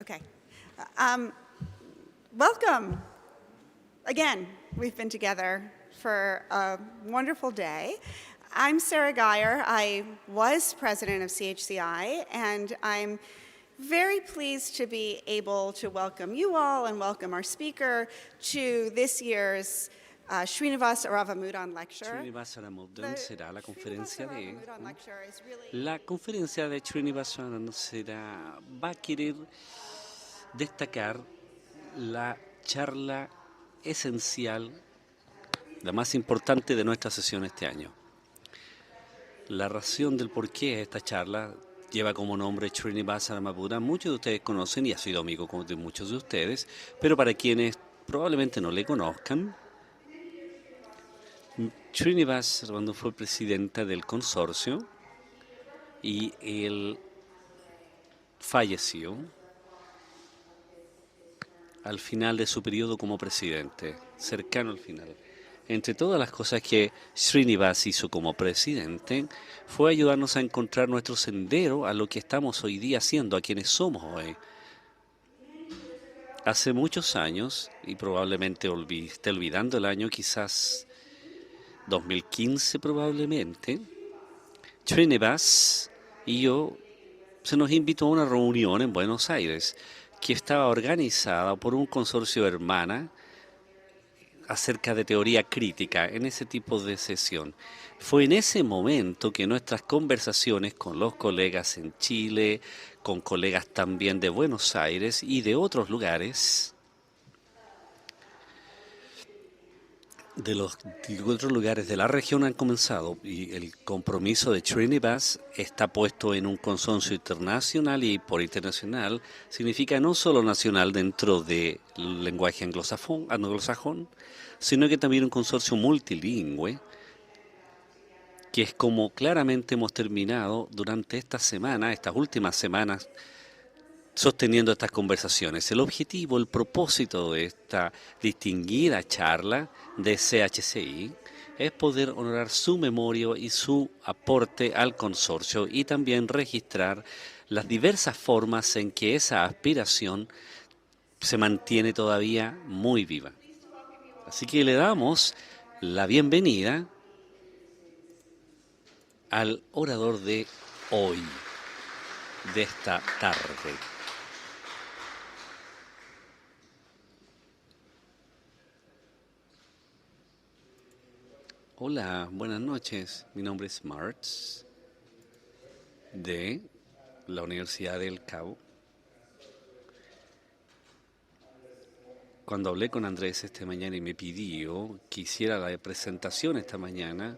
Okay. Um, Welcome. Again, we've been together for a wonderful day. I'm Sarah Geyer. I was president of CHCI, and I'm very pleased to be able to welcome you all and welcome our speaker to this year's Srinivas Aravamudan Lecture. Srinivas Aravamudan será la conferencia de... Really La conferencia de Srinivas va a querer destacar la charla esencial, la más importante de nuestra sesión este año. La razón del por qué esta charla lleva como nombre Srinivas Aravamudan. Muchos de ustedes conocen y ha sido amigo de muchos de ustedes, pero para quienes probablemente no le conozcan, Srinivas Aravamudan fue presidenta del consorcio y él falleció al final de su periodo como presidente, cercano al final. Entre todas las cosas que Srinivas hizo como presidente, fue ayudarnos a encontrar nuestro sendero a lo que estamos hoy día haciendo, a quienes somos hoy. Hace muchos años, y probablemente esté olvidando el año, quizás 2015 probablemente, Srinivas y yo se nos invitó a una reunión en Buenos Aires que estaba organizada por un consorcio hermana acerca de teoría crítica en ese tipo de sesión. Fue en ese momento que nuestras conversaciones con los colegas en Chile, con colegas también de Buenos Aires y de otros lugares, de otros lugares de la región han comenzado, y el compromiso de Srinivas está puesto en un consorcio internacional, y por internacional significa no solo nacional dentro del lenguaje anglosajón, sino que también un consorcio multilingüe, que es como claramente hemos terminado durante estas últimas semanas, sosteniendo estas conversaciones. El objetivo, el propósito de esta distinguida charla de CHCI es poder honorar su memoria y su aporte al consorcio y también registrar las diversas formas en que esa aspiración se mantiene todavía muy viva. Así que le damos la bienvenida al orador de hoy, de esta tarde. Hola, buenas noches. Mi nombre es Martz, de la Universidad del Cabo. Cuando hablé con Andrés esta mañana y me pidió que hiciera la presentación esta mañana,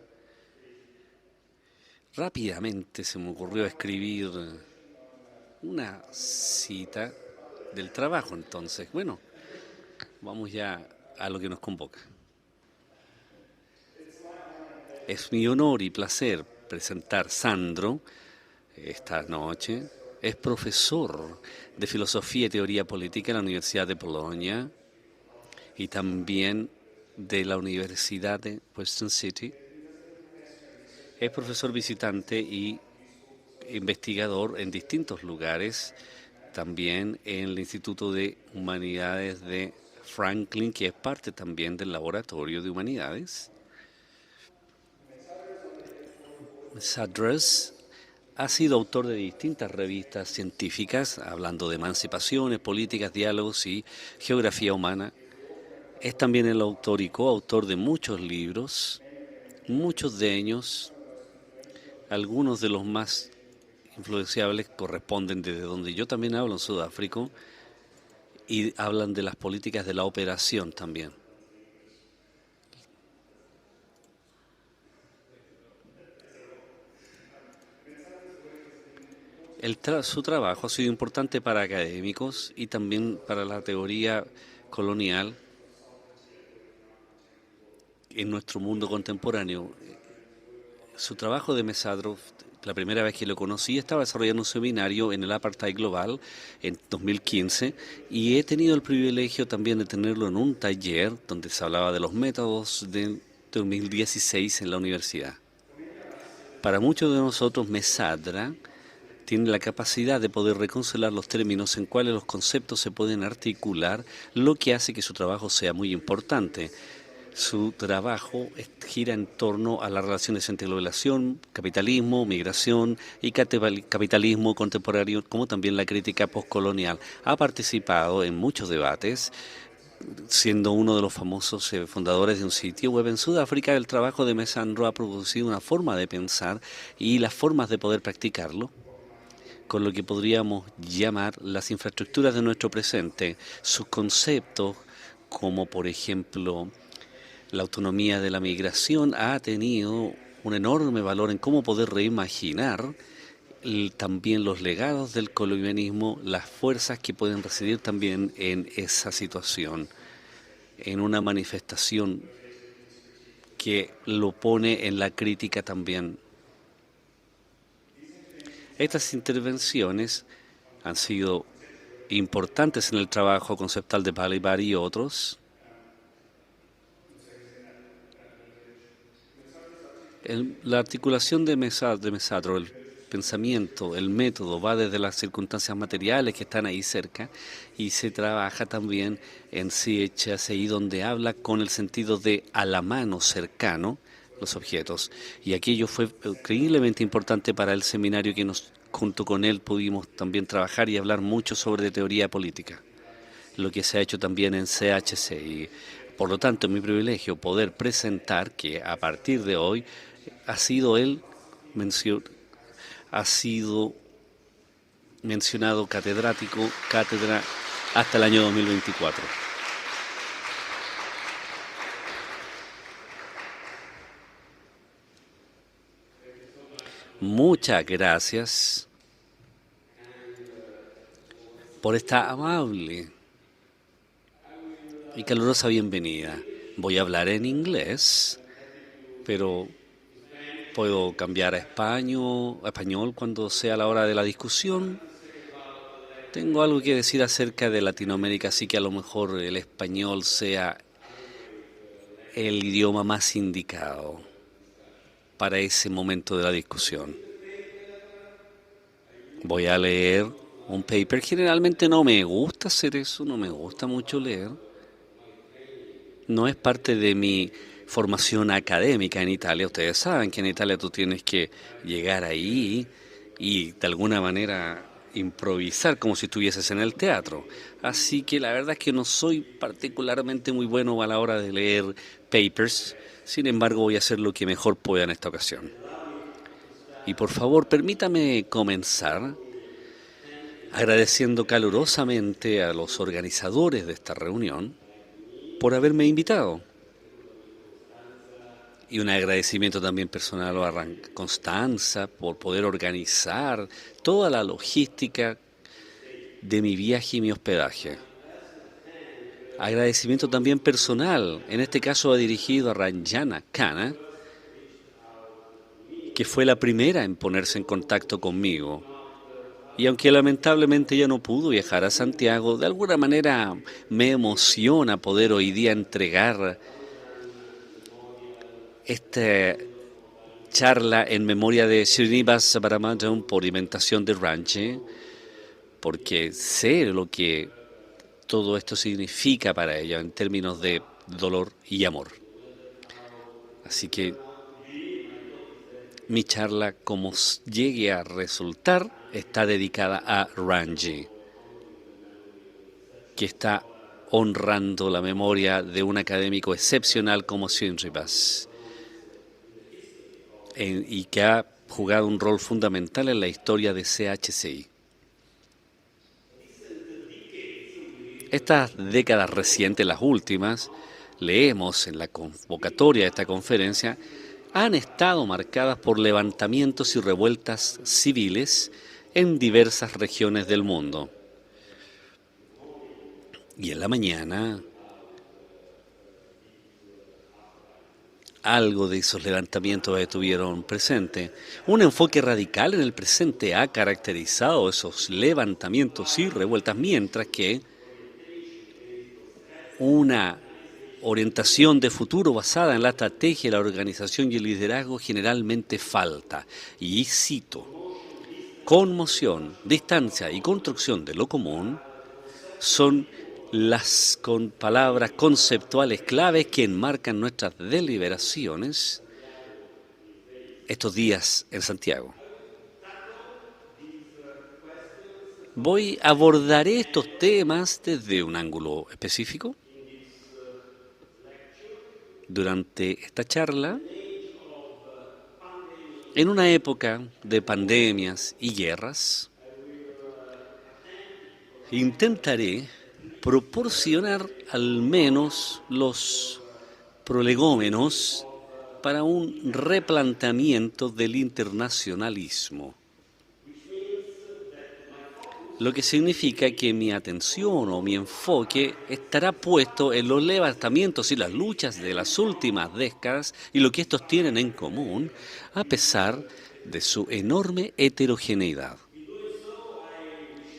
rápidamente se me ocurrió escribir una cita del trabajo. Entonces, bueno, vamos ya a lo que nos convoca. Es mi honor y placer presentar Sandro esta noche. Es profesor de Filosofía y Teoría Política en la Universidad de Bolonia y también de la Universidad de Western City. Es profesor visitante y investigador en distintos lugares, también en el Instituto de Humanidades de Franklin, que es parte también del Laboratorio de Humanidades. Sadras ha sido autor de distintas revistas científicas, hablando de emancipaciones, políticas, diálogos y geografía humana. Es también el autor y coautor de muchos libros, muchos de ellos, algunos de los más influenciables corresponden desde donde yo también hablo, en Sudáfrica, y hablan de las políticas de la operación también. Su trabajo ha sido importante para académicos y también para la teoría colonial en nuestro mundo contemporáneo. Su trabajo de Mesadrov, la primera vez que lo conocí, estaba desarrollando un seminario en el Apartheid Global en 2015 y he tenido el privilegio también de tenerlo en un taller donde se hablaba de los métodos de 2016 en la universidad. Para muchos de nosotros, Mesadra tiene la capacidad de poder reconciliar los términos en cuales los conceptos se pueden articular, lo que hace que su trabajo sea muy importante. Su trabajo gira en torno a las relaciones entre globalización, capitalismo, migración y capitalismo contemporáneo, como también la crítica postcolonial. Ha participado en muchos debates, siendo uno de los famosos fundadores de un sitio web en Sudáfrica. El trabajo de Mesandro ha producido una forma de pensar y las formas de poder practicarlo, con lo que podríamos llamar las infraestructuras de nuestro presente. Sus conceptos, como por ejemplo la autonomía de la migración, ha tenido un enorme valor en cómo poder reimaginar también los legados del colonialismo, las fuerzas que pueden residir también en esa situación, en una manifestación que lo pone en la crítica también. Estas intervenciones han sido importantes en el trabajo conceptual de Balibar y otros. La articulación de Mesatro, el pensamiento, el método, va desde las circunstancias materiales que están ahí cerca y se trabaja también en CHSI, donde habla con el sentido de a la mano, cercano, los objetos. Y aquello fue increíblemente importante para el seminario que junto con él pudimos también trabajar y hablar mucho sobre teoría política, lo que se ha hecho también en CHSI. Por lo tanto, es mi privilegio poder presentar que a partir de hoy ha sido mencionado catedrático, cátedra hasta el año 2024. Muchas gracias por esta amable y calurosa bienvenida. Voy a hablar en inglés, pero puedo cambiar a español cuando sea la hora de la discusión. Tengo algo que decir acerca de Latinoamérica, así que a lo mejor el español sea el idioma más indicado para ese momento de la discusión. Voy a leer un paper. Generalmente no me gusta hacer eso, no me gusta mucho leer. No es parte de mi formación académica en Italia. Ustedes saben que en Italia tú tienes que llegar ahí y de alguna manera improvisar como si estuvieses en el teatro. Así que la verdad es que no soy particularmente muy bueno a la hora de leer papers. Sin embargo, voy a hacer lo que mejor pueda en esta ocasión. Y por favor, permítame comenzar agradeciendo calurosamente a los organizadores de esta reunión por haberme invitado. Y un agradecimiento también personal a Constanza por poder organizar toda la logística de mi viaje y mi hospedaje. Agradecimiento también personal, en este caso dirigido a Ranjana Khanna, que fue la primera en ponerse en contacto conmigo. Y aunque lamentablemente ya no pudo viajar a Santiago, de alguna manera me emociona poder hoy día entregar esta charla en memoria de Srinivas Subramanian por inventación de Ranchi, porque sé lo que todo esto significa para ella en términos de dolor y amor. Así que mi charla, como llegue a resultar, está dedicada a Ranji, que está honrando la memoria de un académico excepcional como Srinivas, y que ha jugado un rol fundamental en la historia de CHCI. Estas décadas recientes, las últimas, leemos en la convocatoria de esta conferencia, han estado marcadas por levantamientos y revueltas civiles en diversas regiones del mundo. Y en la mañana, algo de esos levantamientos estuvieron presentes. Un enfoque radical en el presente ha caracterizado esos levantamientos y revueltas, mientras que una orientación de futuro basada en la estrategia, la organización y el liderazgo generalmente falta. Y cito, conmoción, distancia y construcción de lo común son las palabras conceptuales claves que enmarcan nuestras deliberaciones estos días en Santiago. Abordaré estos temas desde un ángulo específico. Durante esta charla, en una época de pandemias y guerras, intentaré proporcionar al menos los prolegómenos para un replanteamiento del internacionalismo, lo que significa que mi atención o mi enfoque estará puesto en los levantamientos y las luchas de las últimas décadas y lo que estos tienen en común, a pesar de su enorme heterogeneidad.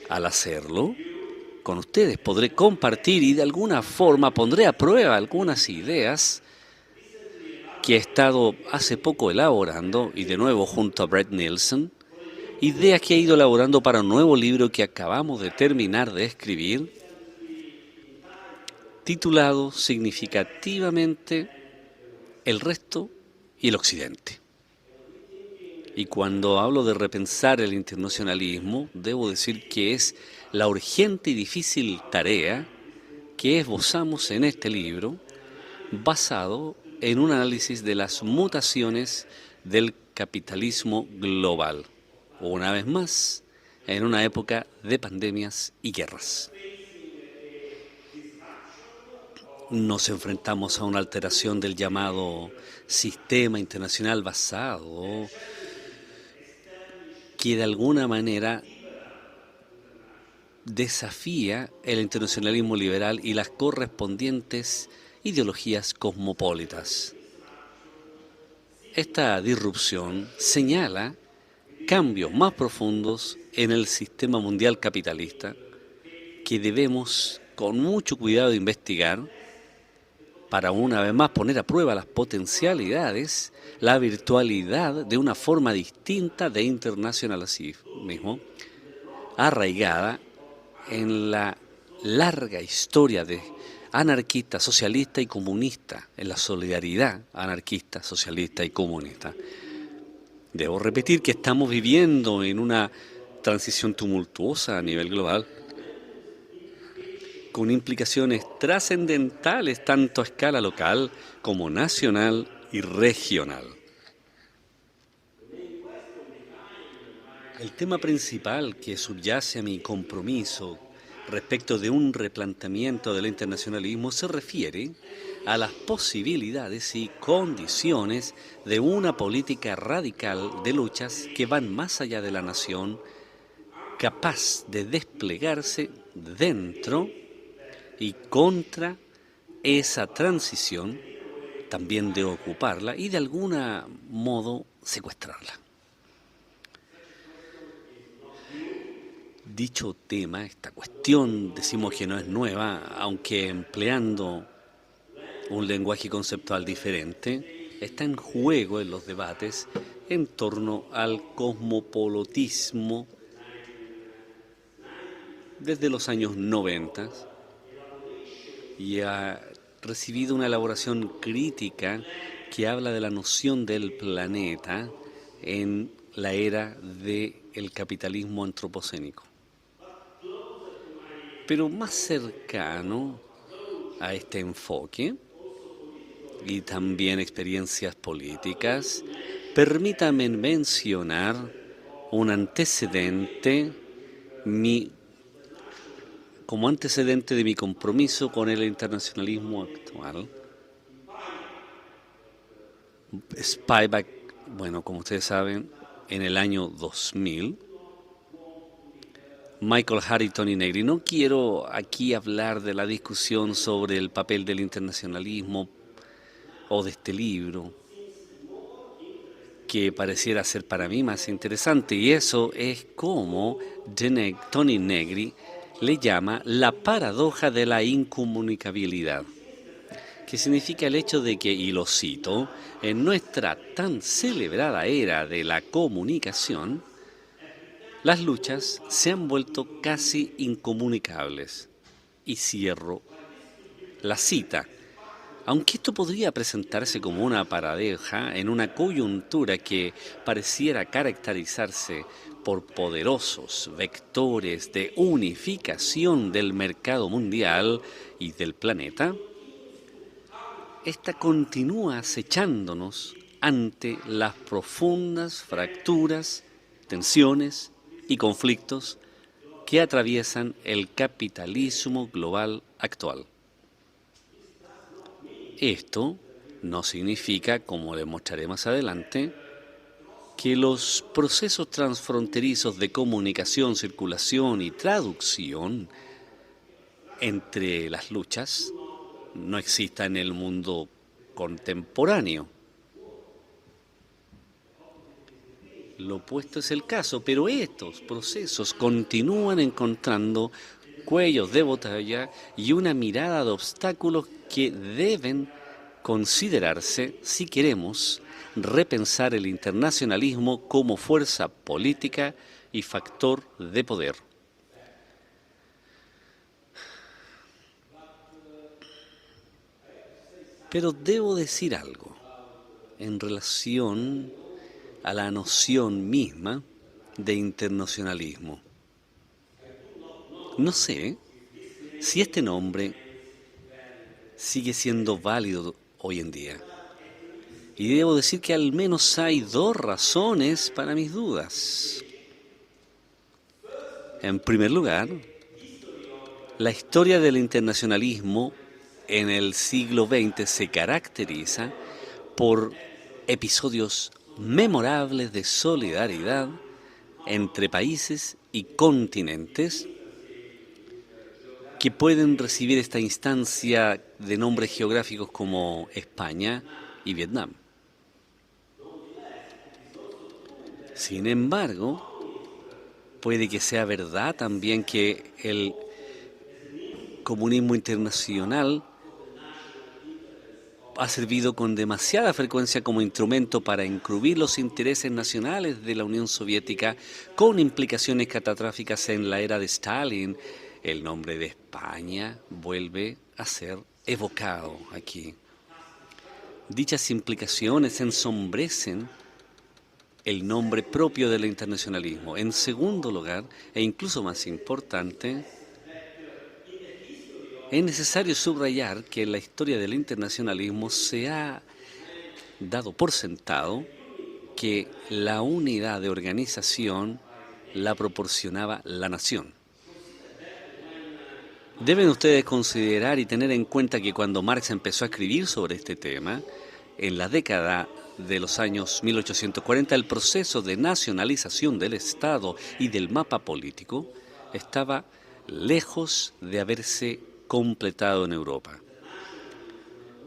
Al hacerlo, con ustedes podré compartir y de alguna forma pondré a prueba algunas ideas que he estado hace poco elaborando, y de nuevo junto a Brett Nielsen, ideas que he ido elaborando para un nuevo libro que acabamos de terminar de escribir, titulado significativamente El resto y el occidente. Y cuando hablo de repensar el internacionalismo, debo decir que es la urgente y difícil tarea que esbozamos en este libro, basado en un análisis de las mutaciones del capitalismo global. Una vez más, en una época de pandemias y guerras. Nos enfrentamos a una alteración del llamado sistema internacional basado, que de alguna manera desafía el internacionalismo liberal y las correspondientes ideologías cosmopolitas. Esta disrupción señala cambios más profundos en el sistema mundial capitalista que debemos con mucho cuidado investigar para una vez más poner a prueba las potencialidades, la virtualidad de una forma distinta de internacionalismo arraigada en la larga historia de anarquista, socialista y comunista, en la solidaridad anarquista, socialista y comunista. Debo repetir que estamos viviendo en una transición tumultuosa a nivel global, con implicaciones trascendentales tanto a escala local como nacional y regional. El tema principal que subyace a mi compromiso respecto de un replanteamiento del internacionalismo se refiere a las posibilidades y condiciones de una política radical de luchas que van más allá de la nación, capaz de desplegarse dentro y contra esa transición, también de ocuparla y de algún modo secuestrarla. Dicho tema, esta cuestión, decimos que no es nueva, aunque empleando un lenguaje conceptual diferente, está en juego en los debates en torno al cosmopolitismo desde los años 90 y ha recibido una elaboración crítica que habla de la noción del planeta en la era del capitalismo antropocénico. Pero más cercano a este enfoque y también experiencias políticas, permítanme mencionar un antecedente, como antecedente de mi compromiso con el internacionalismo actual. Spivak, bueno, como ustedes saben, en el año 2000, Michael Hart y Tony Negri. No quiero aquí hablar de la discusión sobre el papel del internacionalismo o de este libro, que pareciera ser para mí más interesante, y eso es como Tony Negri le llama la paradoja de la incomunicabilidad, que significa el hecho de que, y lo cito, en nuestra tan celebrada era de la comunicación, las luchas se han vuelto casi incomunicables. Y cierro la cita. Aunque esto podría presentarse como una paradoja en una coyuntura que pareciera caracterizarse por poderosos vectores de unificación del mercado mundial y del planeta, esta continúa acechándonos ante las profundas fracturas, tensiones y conflictos que atraviesan el capitalismo global actual. Esto no significa, como demostraré más adelante, que los procesos transfronterizos de comunicación, circulación y traducción entre las luchas no existan en el mundo contemporáneo. Lo opuesto es el caso, pero estos procesos continúan encontrando cuellos de botella y una mirada de obstáculos que deben considerarse si queremos repensar el internacionalismo como fuerza política y factor de poder. Pero debo decir algo en relación a la noción misma de internacionalismo. No sé si este nombre sigue siendo válido hoy en día. Y debo decir que al menos hay dos razones para mis dudas. En primer lugar, la historia del internacionalismo en el siglo XX se caracteriza por episodios memorables de solidaridad entre países y continentes que pueden recibir esta instancia de nombres geográficos como España y Vietnam. Sin embargo, puede que sea verdad también que el comunismo internacional ha servido con demasiada frecuencia como instrumento para encubrir los intereses nacionales de la Unión Soviética, con implicaciones catastróficas en la era de Stalin. El nombre de España vuelve a ser evocado aquí. Dichas implicaciones ensombrecen el nombre propio del internacionalismo. En segundo lugar, e incluso más importante, es necesario subrayar que en la historia del internacionalismo se ha dado por sentado que la unidad de organización la proporcionaba la nación. Deben ustedes considerar y tener en cuenta que cuando Marx empezó a escribir sobre este tema, en la década de los años 1840, el proceso de nacionalización del Estado y del mapa político estaba lejos de haberse completado en Europa.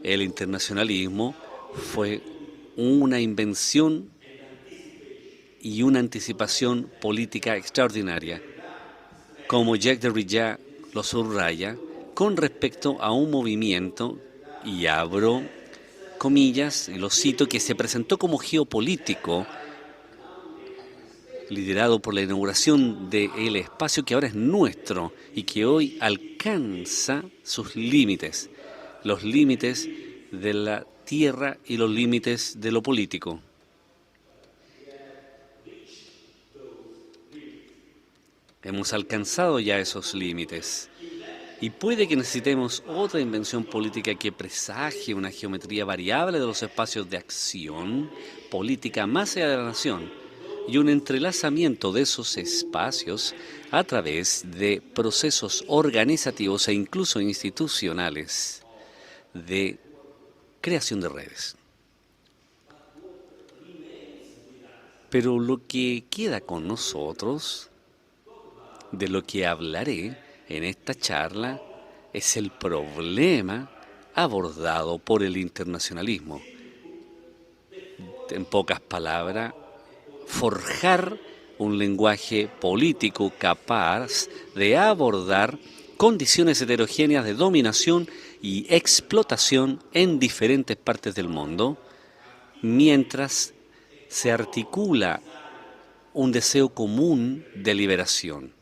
El internacionalismo fue una invención y una anticipación política extraordinaria, como Jacques Derrida lo subraya, con respecto a un movimiento, y abro comillas, y lo cito, que se presentó como geopolítico, liderado por la inauguración del espacio que ahora es nuestro y que hoy alcanza sus límites, los límites de la tierra y los límites de lo político. Hemos alcanzado ya esos límites y puede que necesitemos otra invención política que presagie una geometría variable de los espacios de acción política más allá de la nación, y un entrelazamiento de esos espacios a través de procesos organizativos e incluso institucionales de creación de redes. Pero lo que queda con nosotros, de lo que hablaré en esta charla, es el problema abordado por el internacionalismo. En pocas palabras, forjar un lenguaje político capaz de abordar condiciones heterogéneas de dominación y explotación en diferentes partes del mundo, mientras se articula un deseo común de liberación.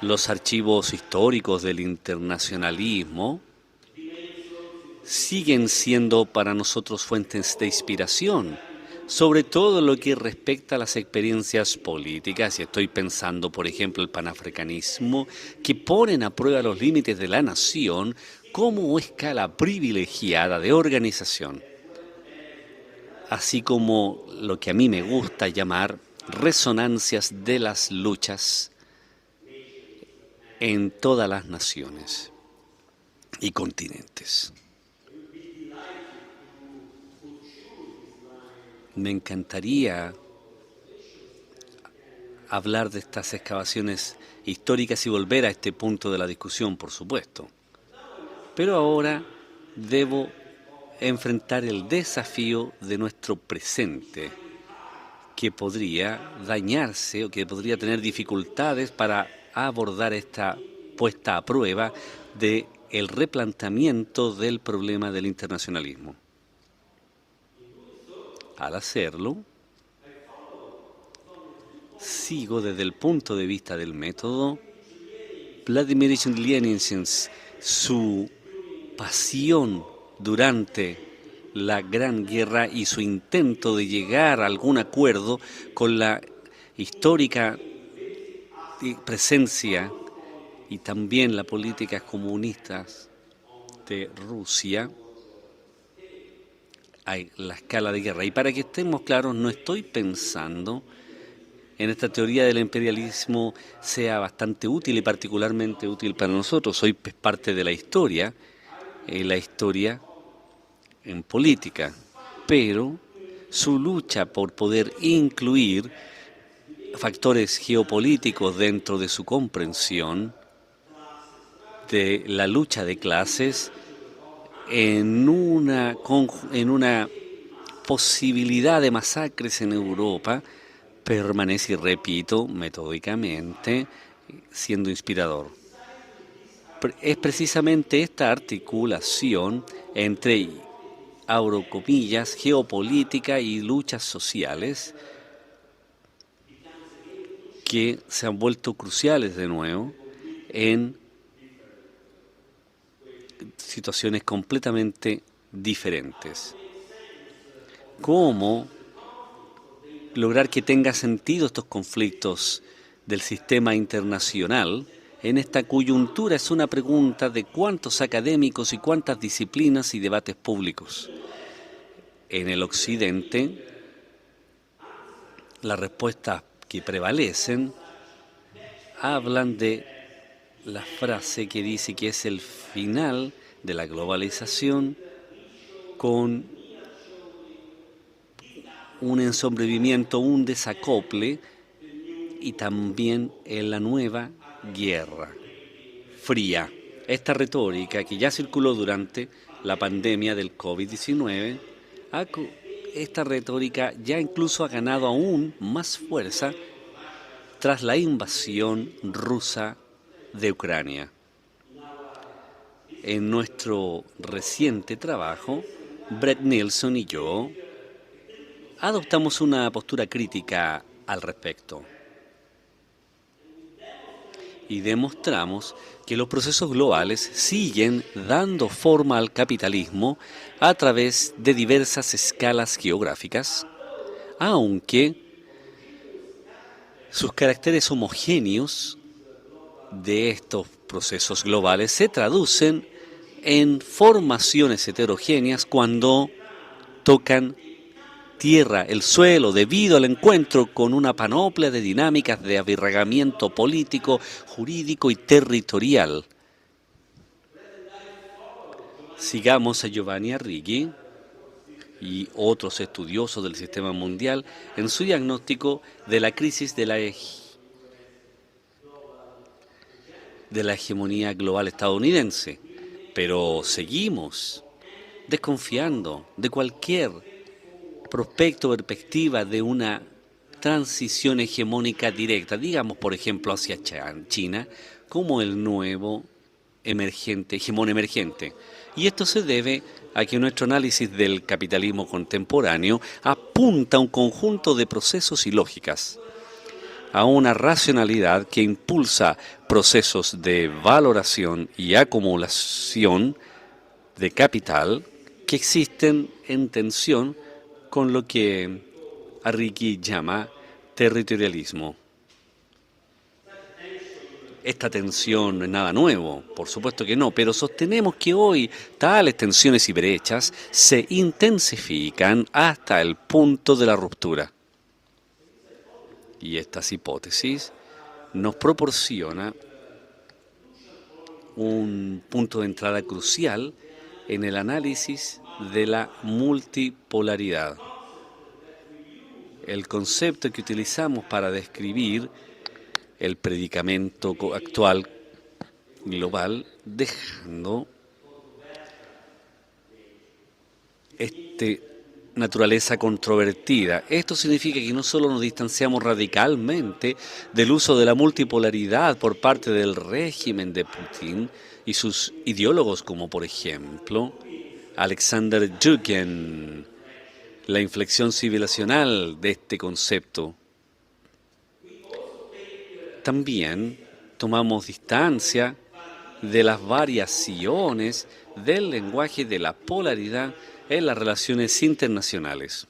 Los archivos históricos del internacionalismo siguen siendo para nosotros fuentes de inspiración, sobre todo lo que respecta a las experiencias políticas, y estoy pensando, por ejemplo, el panafricanismo, que ponen a prueba los límites de la nación como escala privilegiada de organización, así como lo que a mí me gusta llamar resonancias de las luchas en todas las naciones y continentes. Me encantaría hablar de estas excavaciones históricas y volver a este punto de la discusión, por supuesto. Pero ahora debo enfrentar el desafío de nuestro presente, que podría dañarse o que podría tener dificultades para abordar esta puesta a prueba de el replanteamiento del problema del internacionalismo. Al hacerlo, sigo desde el punto de vista del método Vladimir Ilyich Lenin, su pasión durante la Gran Guerra y su intento de llegar a algún acuerdo con la histórica presencia y también las políticas comunistas de Rusia a la escala de guerra. Y para que estemos claros, no estoy pensando en esta teoría del imperialismo sea bastante útil y particularmente útil para nosotros. Soy parte de la historia en política, pero su lucha por poder incluir factores geopolíticos dentro de su comprensión de la lucha de clases en una posibilidad de masacres en Europa permanece, y repito, metódicamente siendo inspirador. Es precisamente esta articulación entre, abro comillas, geopolítica y luchas sociales que se han vuelto cruciales de nuevo en situaciones completamente diferentes. ¿Cómo lograr que tenga sentido estos conflictos del sistema internacional en esta coyuntura? Es una pregunta de cuántos académicos y cuántas disciplinas y debates públicos. En el Occidente, las respuestas que prevalecen hablan de la frase que dice que es el final de la globalización con un ensombrecimiento, un desacople y también en la nueva guerra fría. Esta retórica que ya circuló durante la pandemia del COVID-19, esta retórica ya incluso ha ganado aún más fuerza tras la invasión rusa de Ucrania. En nuestro reciente trabajo, Brett Nelson y yo adoptamos una postura crítica al respecto y demostramos que los procesos globales siguen dando forma al capitalismo a través de diversas escalas geográficas, aunque sus caracteres homogéneos de estos procesos globales se traducen en formaciones heterogéneas cuando tocan tierra, el suelo, debido al encuentro con una panoplia de dinámicas de avirragamiento político, jurídico y territorial. Sigamos a Giovanni Arrighi y otros estudiosos del sistema mundial en su diagnóstico de la crisis de la hegemonía global estadounidense. Pero seguimos desconfiando de cualquier prospecto o perspectiva de una transición hegemónica directa, digamos por ejemplo hacia China, como el nuevo hegemón emergente. Y esto se debe a que nuestro análisis del capitalismo contemporáneo apunta a un conjunto de procesos y lógicas, a una racionalidad que impulsa procesos de valoración y acumulación de capital que existen en tensión con lo que Arrighi llama territorialismo. Esta tensión no es nada nuevo, por supuesto que no, pero sostenemos que hoy tales tensiones y brechas se intensifican hasta el punto de la ruptura. Y estas hipótesis nos proporciona un punto de entrada crucial en el análisis de la multipolaridad. El concepto que utilizamos para describir el predicamento actual global, dejando naturaleza controvertida. Esto significa que no solo nos distanciamos radicalmente del uso de la multipolaridad por parte del régimen de Putin y sus ideólogos, como por ejemplo Alexander Dugin, la inflexión civilizacional de este concepto. También tomamos distancia de las variaciones del lenguaje de la polaridad en las relaciones internacionales,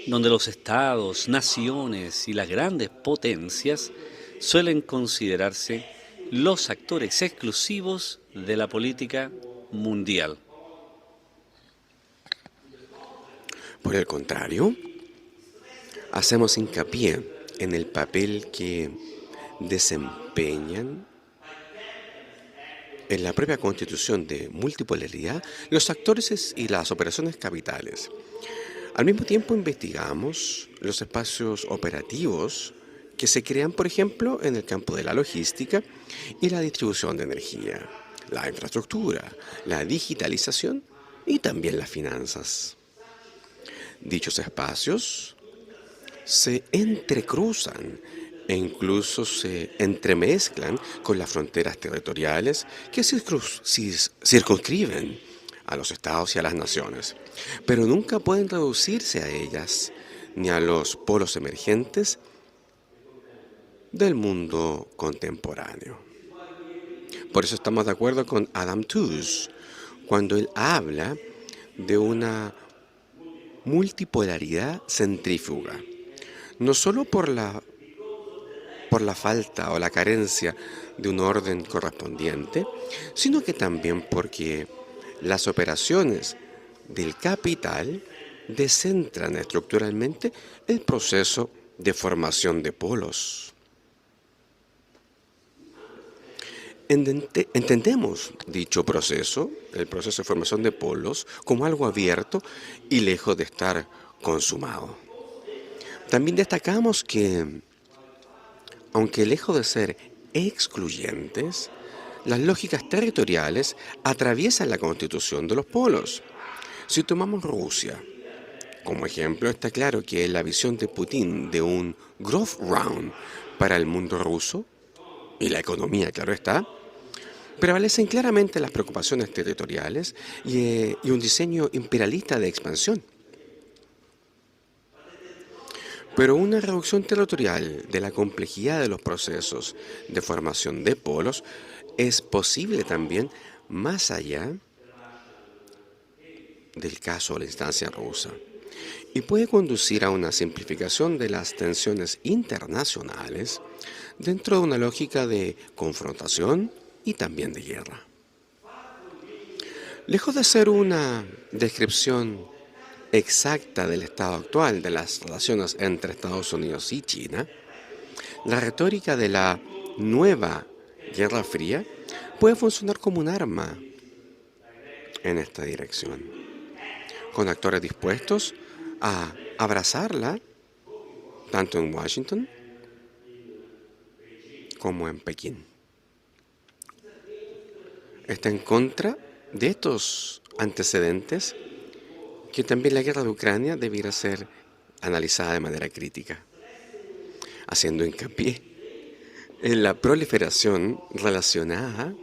donde los estados, naciones y las grandes potencias suelen considerarse los actores exclusivos de la política mundial. Por el contrario, hacemos hincapié en el papel que desempeñan en la propia constitución de multipolaridad los actores y las operaciones capitales. Al mismo tiempo investigamos los espacios operativos que se crean, por ejemplo, en el campo de la logística y la distribución de energía, la infraestructura, la digitalización y también las finanzas. Dichos espacios se entrecruzan e incluso se entremezclan con las fronteras territoriales que circunscriben a los estados y a las naciones, pero nunca pueden reducirse a ellas ni a los polos emergentes del mundo contemporáneo. Por eso estamos de acuerdo con Adam Tooze cuando él habla de una multipolaridad centrífuga, no solo por la falta o la carencia de un orden correspondiente, sino que también porque las operaciones del capital descentran estructuralmente el proceso de formación de polos. Entendemos dicho proceso, el proceso de formación de polos, como algo abierto y lejos de estar consumado. También destacamos que, aunque lejos de ser excluyentes, las lógicas territoriales atraviesan la constitución de los polos. Si tomamos Rusia como ejemplo, está claro que la visión de Putin de un growth round para el mundo ruso, y la economía, claro está, prevalecen claramente las preocupaciones territoriales y un diseño imperialista de expansión. Pero una reducción territorial de la complejidad de los procesos de formación de polos es posible también más allá del caso o la instancia rusa y puede conducir a una simplificación de las tensiones internacionales dentro de una lógica de confrontación y también de guerra. Lejos de ser una descripción exacta del estado actual de las relaciones entre Estados Unidos y China, la retórica de la nueva Guerra Fría puede funcionar como un arma en esta dirección, con actores dispuestos a abrazarla tanto en Washington como en Pekín. Está en contra de estos antecedentes que también la guerra de Ucrania debiera ser analizada de manera crítica, haciendo hincapié en la proliferación relacionada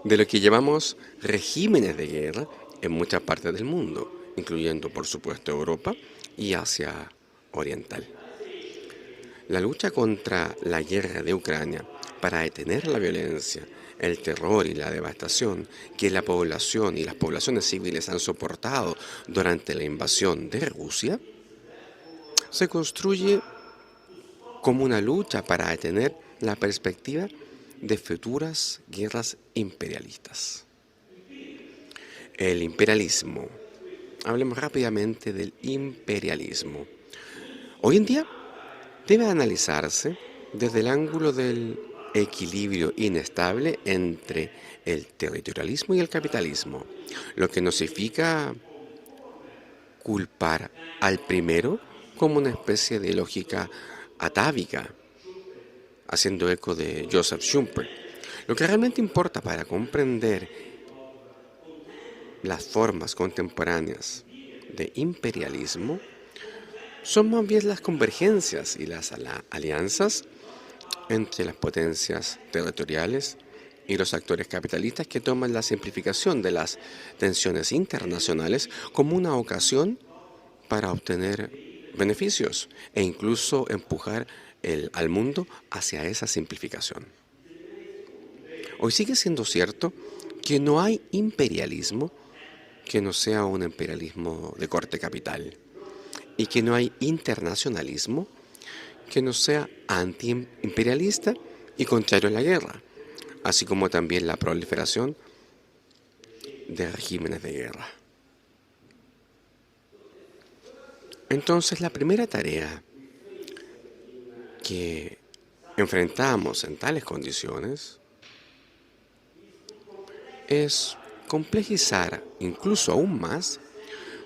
de lo que llamamos regímenes de guerra en muchas partes del mundo, incluyendo por supuesto Europa y Asia Oriental. La lucha contra la guerra de Ucrania para detener la violencia, el terror y la devastación que la población y las poblaciones civiles han soportado durante la invasión de Rusia, se construye como una lucha para detener la perspectiva de futuras guerras imperialistas. El imperialismo. Hablemos rápidamente del imperialismo. Hoy en día debe analizarse desde el ángulo del equilibrio inestable entre el territorialismo y el capitalismo, lo que no significa culpar al primero como una especie de lógica atávica, haciendo eco de Joseph Schumpeter. Lo que realmente importa para comprender las formas contemporáneas de imperialismo son más bien las convergencias y las alianzas entre las potencias territoriales y los actores capitalistas que toman la simplificación de las tensiones internacionales como una ocasión para obtener beneficios e incluso empujar al mundo hacia esa simplificación. Hoy sigue siendo cierto que no hay imperialismo que no sea un imperialismo de corte capital y que no hay internacionalismo que no sea antiimperialista y contrario a la guerra, así como también la proliferación de regímenes de guerra. Entonces, la primera tarea que enfrentamos en tales condiciones es complejizar incluso aún más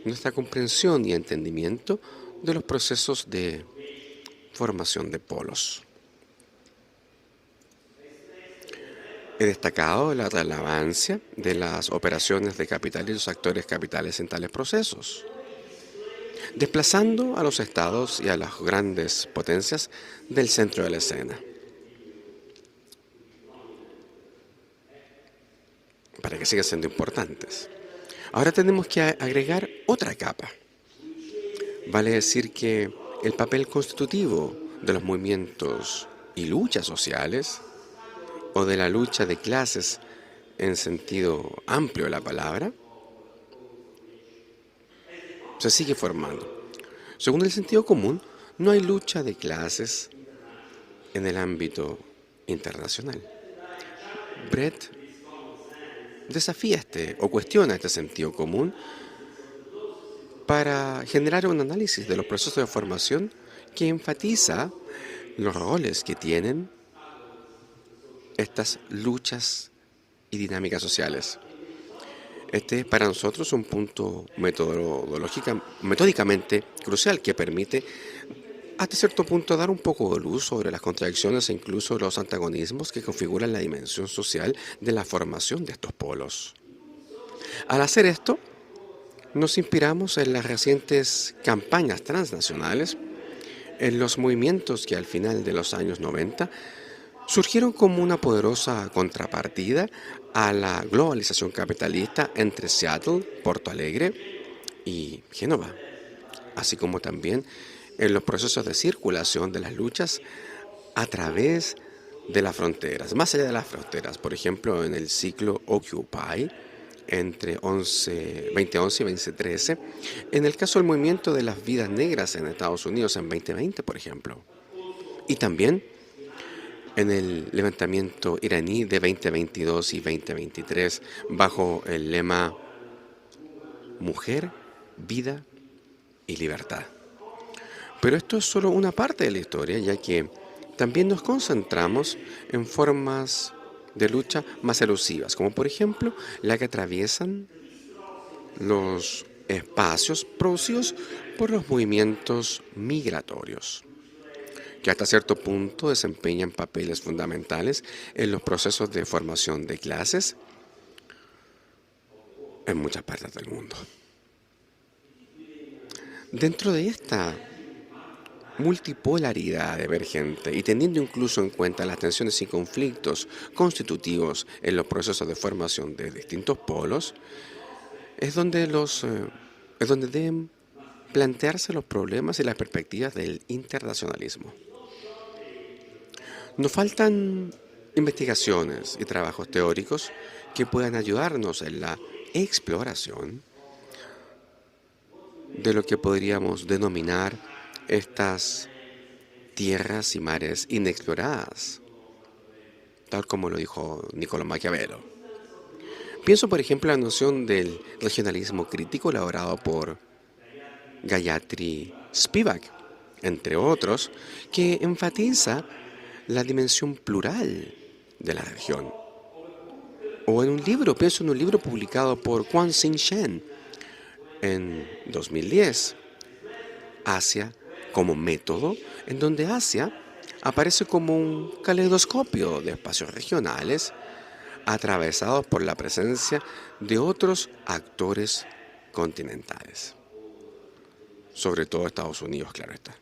nuestra comprensión y entendimiento de los procesos de formación de polos. He destacado la relevancia de las operaciones de capital y los actores capitales en tales procesos, desplazando a los estados y a las grandes potencias del centro de la escena, para que sigan siendo importantes. Ahora tenemos que agregar otra capa. Vale decir que el papel constitutivo de los movimientos y luchas sociales, o de la lucha de clases en sentido amplio de la palabra, se sigue formando. Según el sentido común, no hay lucha de clases en el ámbito internacional. Brett desafía o cuestiona este sentido común para generar un análisis de los procesos de formación que enfatiza los roles que tienen estas luchas y dinámicas sociales. Este es para nosotros un punto metódicamente crucial que permite hasta cierto punto dar un poco de luz sobre las contradicciones e incluso los antagonismos que configuran la dimensión social de la formación de estos polos. Al hacer esto, nos inspiramos en las recientes campañas transnacionales, en los movimientos que al final de los años 90 surgieron como una poderosa contrapartida a la globalización capitalista entre Seattle, Porto Alegre y Génova, así como también en los procesos de circulación de las luchas a través de las fronteras, más allá de las fronteras, por ejemplo, en el ciclo Occupy entre 2011 y 2013, en el caso del movimiento de las vidas negras en Estados Unidos en 2020, por ejemplo, y también en el levantamiento iraní de 2022 y 2023 bajo el lema Mujer, Vida y Libertad. Pero esto es solo una parte de la historia, ya que también nos concentramos en formas de lucha más elusivas, como por ejemplo la que atraviesan los espacios producidos por los movimientos migratorios, que hasta cierto punto desempeñan papeles fundamentales en los procesos de formación de clases en muchas partes del mundo. Dentro de esta multipolaridad emergente y teniendo incluso en cuenta las tensiones y conflictos constitutivos en los procesos de formación de distintos polos, es donde es donde deben plantearse los problemas y las perspectivas del internacionalismo. Nos faltan investigaciones y trabajos teóricos que puedan ayudarnos en la exploración de lo que podríamos denominar estas tierras y mares inexploradas, tal como lo dijo Niccolo Maquiavelo. Pienso, por ejemplo, en la noción del regionalismo crítico elaborado por Gayatri Spivak, entre otros, que enfatiza la dimensión plural de la región. O en un libro, pienso en un libro publicado por Quan Xing Shen en 2010, Asia como método, en donde Asia aparece como un caleidoscopio de espacios regionales atravesados por la presencia de otros actores continentales, sobre todo Estados Unidos, claro está.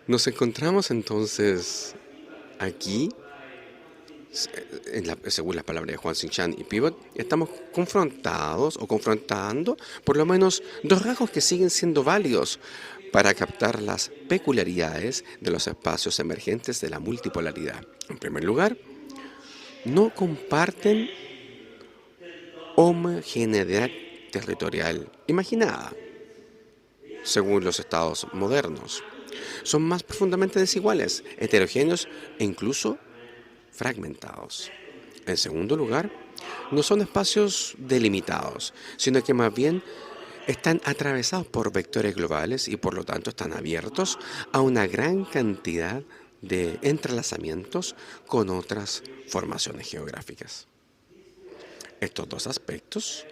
Nos encontramos entonces aquí, según las palabras de Juan Xingchan y Pivot, estamos confrontados o confrontando por lo menos dos rasgos que siguen siendo válidos para captar las peculiaridades de los espacios emergentes de la multipolaridad. En primer lugar, no comparten homogeneidad territorial imaginada, según los estados modernos. Son más profundamente desiguales, heterogéneos e incluso fragmentados. En segundo lugar, no son espacios delimitados, sino que más bien están atravesados por vectores globales y por lo tanto están abiertos a una gran cantidad de entrelazamientos con otras formaciones geográficas. Estos dos aspectos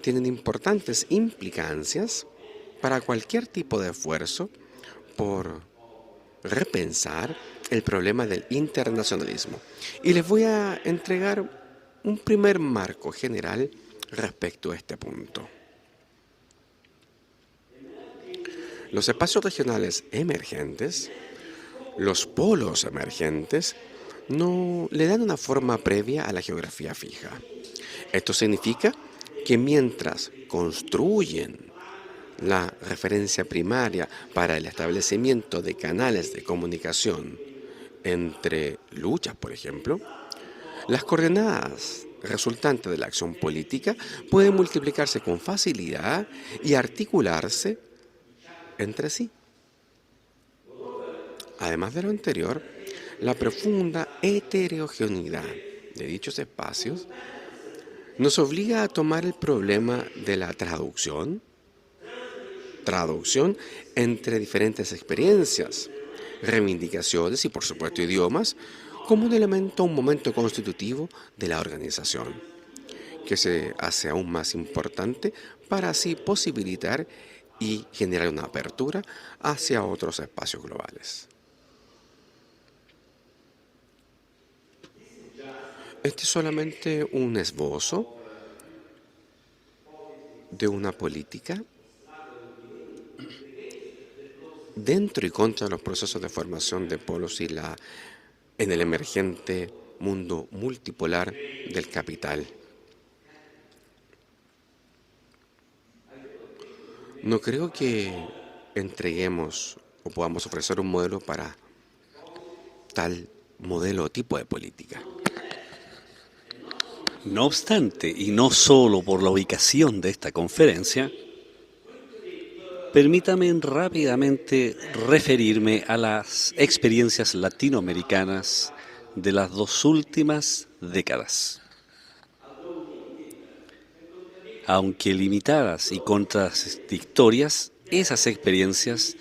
tienen importantes implicancias para cualquier tipo de esfuerzo por repensar el problema del internacionalismo. Y les voy a entregar un primer marco general respecto a este punto. Los espacios regionales emergentes, los polos emergentes, no le dan una forma previa a la geografía fija. Esto significa que mientras construyen la referencia primaria para el establecimiento de canales de comunicación entre luchas, por ejemplo, las coordenadas resultantes de la acción política pueden multiplicarse con facilidad y articularse entre sí. Además de lo anterior, la profunda heterogeneidad de dichos espacios nos obliga a tomar el problema de la traducción entre diferentes experiencias, reivindicaciones y, por supuesto, idiomas, como un momento constitutivo de la organización, que se hace aún más importante para así posibilitar y generar una apertura hacia otros espacios globales. Este es solamente un esbozo de una política dentro y contra los procesos de formación de polos en el emergente mundo multipolar del capital. No creo que entreguemos o podamos ofrecer un modelo para tal modelo o tipo de política. No obstante, y no solo por la ubicación de esta conferencia, permítame rápidamente referirme a las experiencias latinoamericanas de las 2 últimas décadas. Aunque limitadas y contradictorias, esas experiencias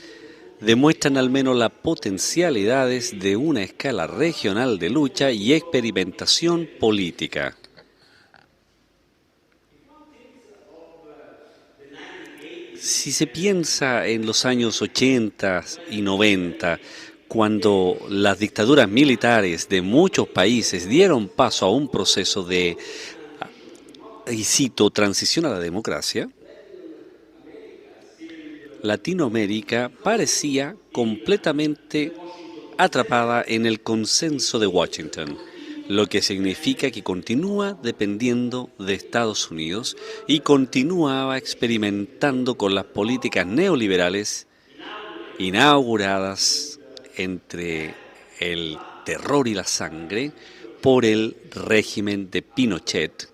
demuestran al menos las potencialidades de una escala regional de lucha y experimentación política. Si se piensa en los años 80 y 90, cuando las dictaduras militares de muchos países dieron paso a un proceso de, y cito, transición a la democracia, Latinoamérica parecía completamente atrapada en el consenso de Washington, lo que significa que continúa dependiendo de Estados Unidos y continuaba experimentando con las políticas neoliberales inauguradas entre el terror y la sangre por el régimen de Pinochet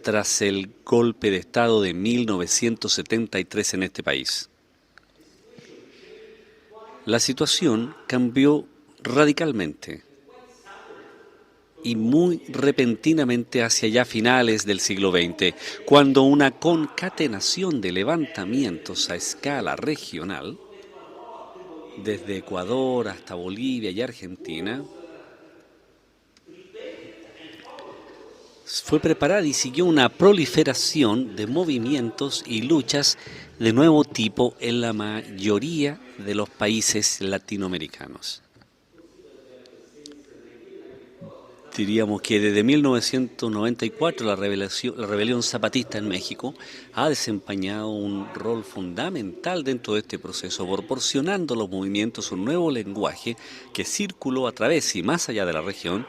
tras el golpe de Estado de 1973 en este país. La situación cambió radicalmente y muy repentinamente hacia ya finales del siglo XX, cuando una concatenación de levantamientos a escala regional, desde Ecuador hasta Bolivia y Argentina, fue preparada y siguió una proliferación de movimientos y luchas de nuevo tipo en la mayoría de los países latinoamericanos. Diríamos que desde 1994 la rebelión zapatista en México ha desempeñado un rol fundamental dentro de este proceso, proporcionando a los movimientos un nuevo lenguaje que circuló a través y más allá de la región,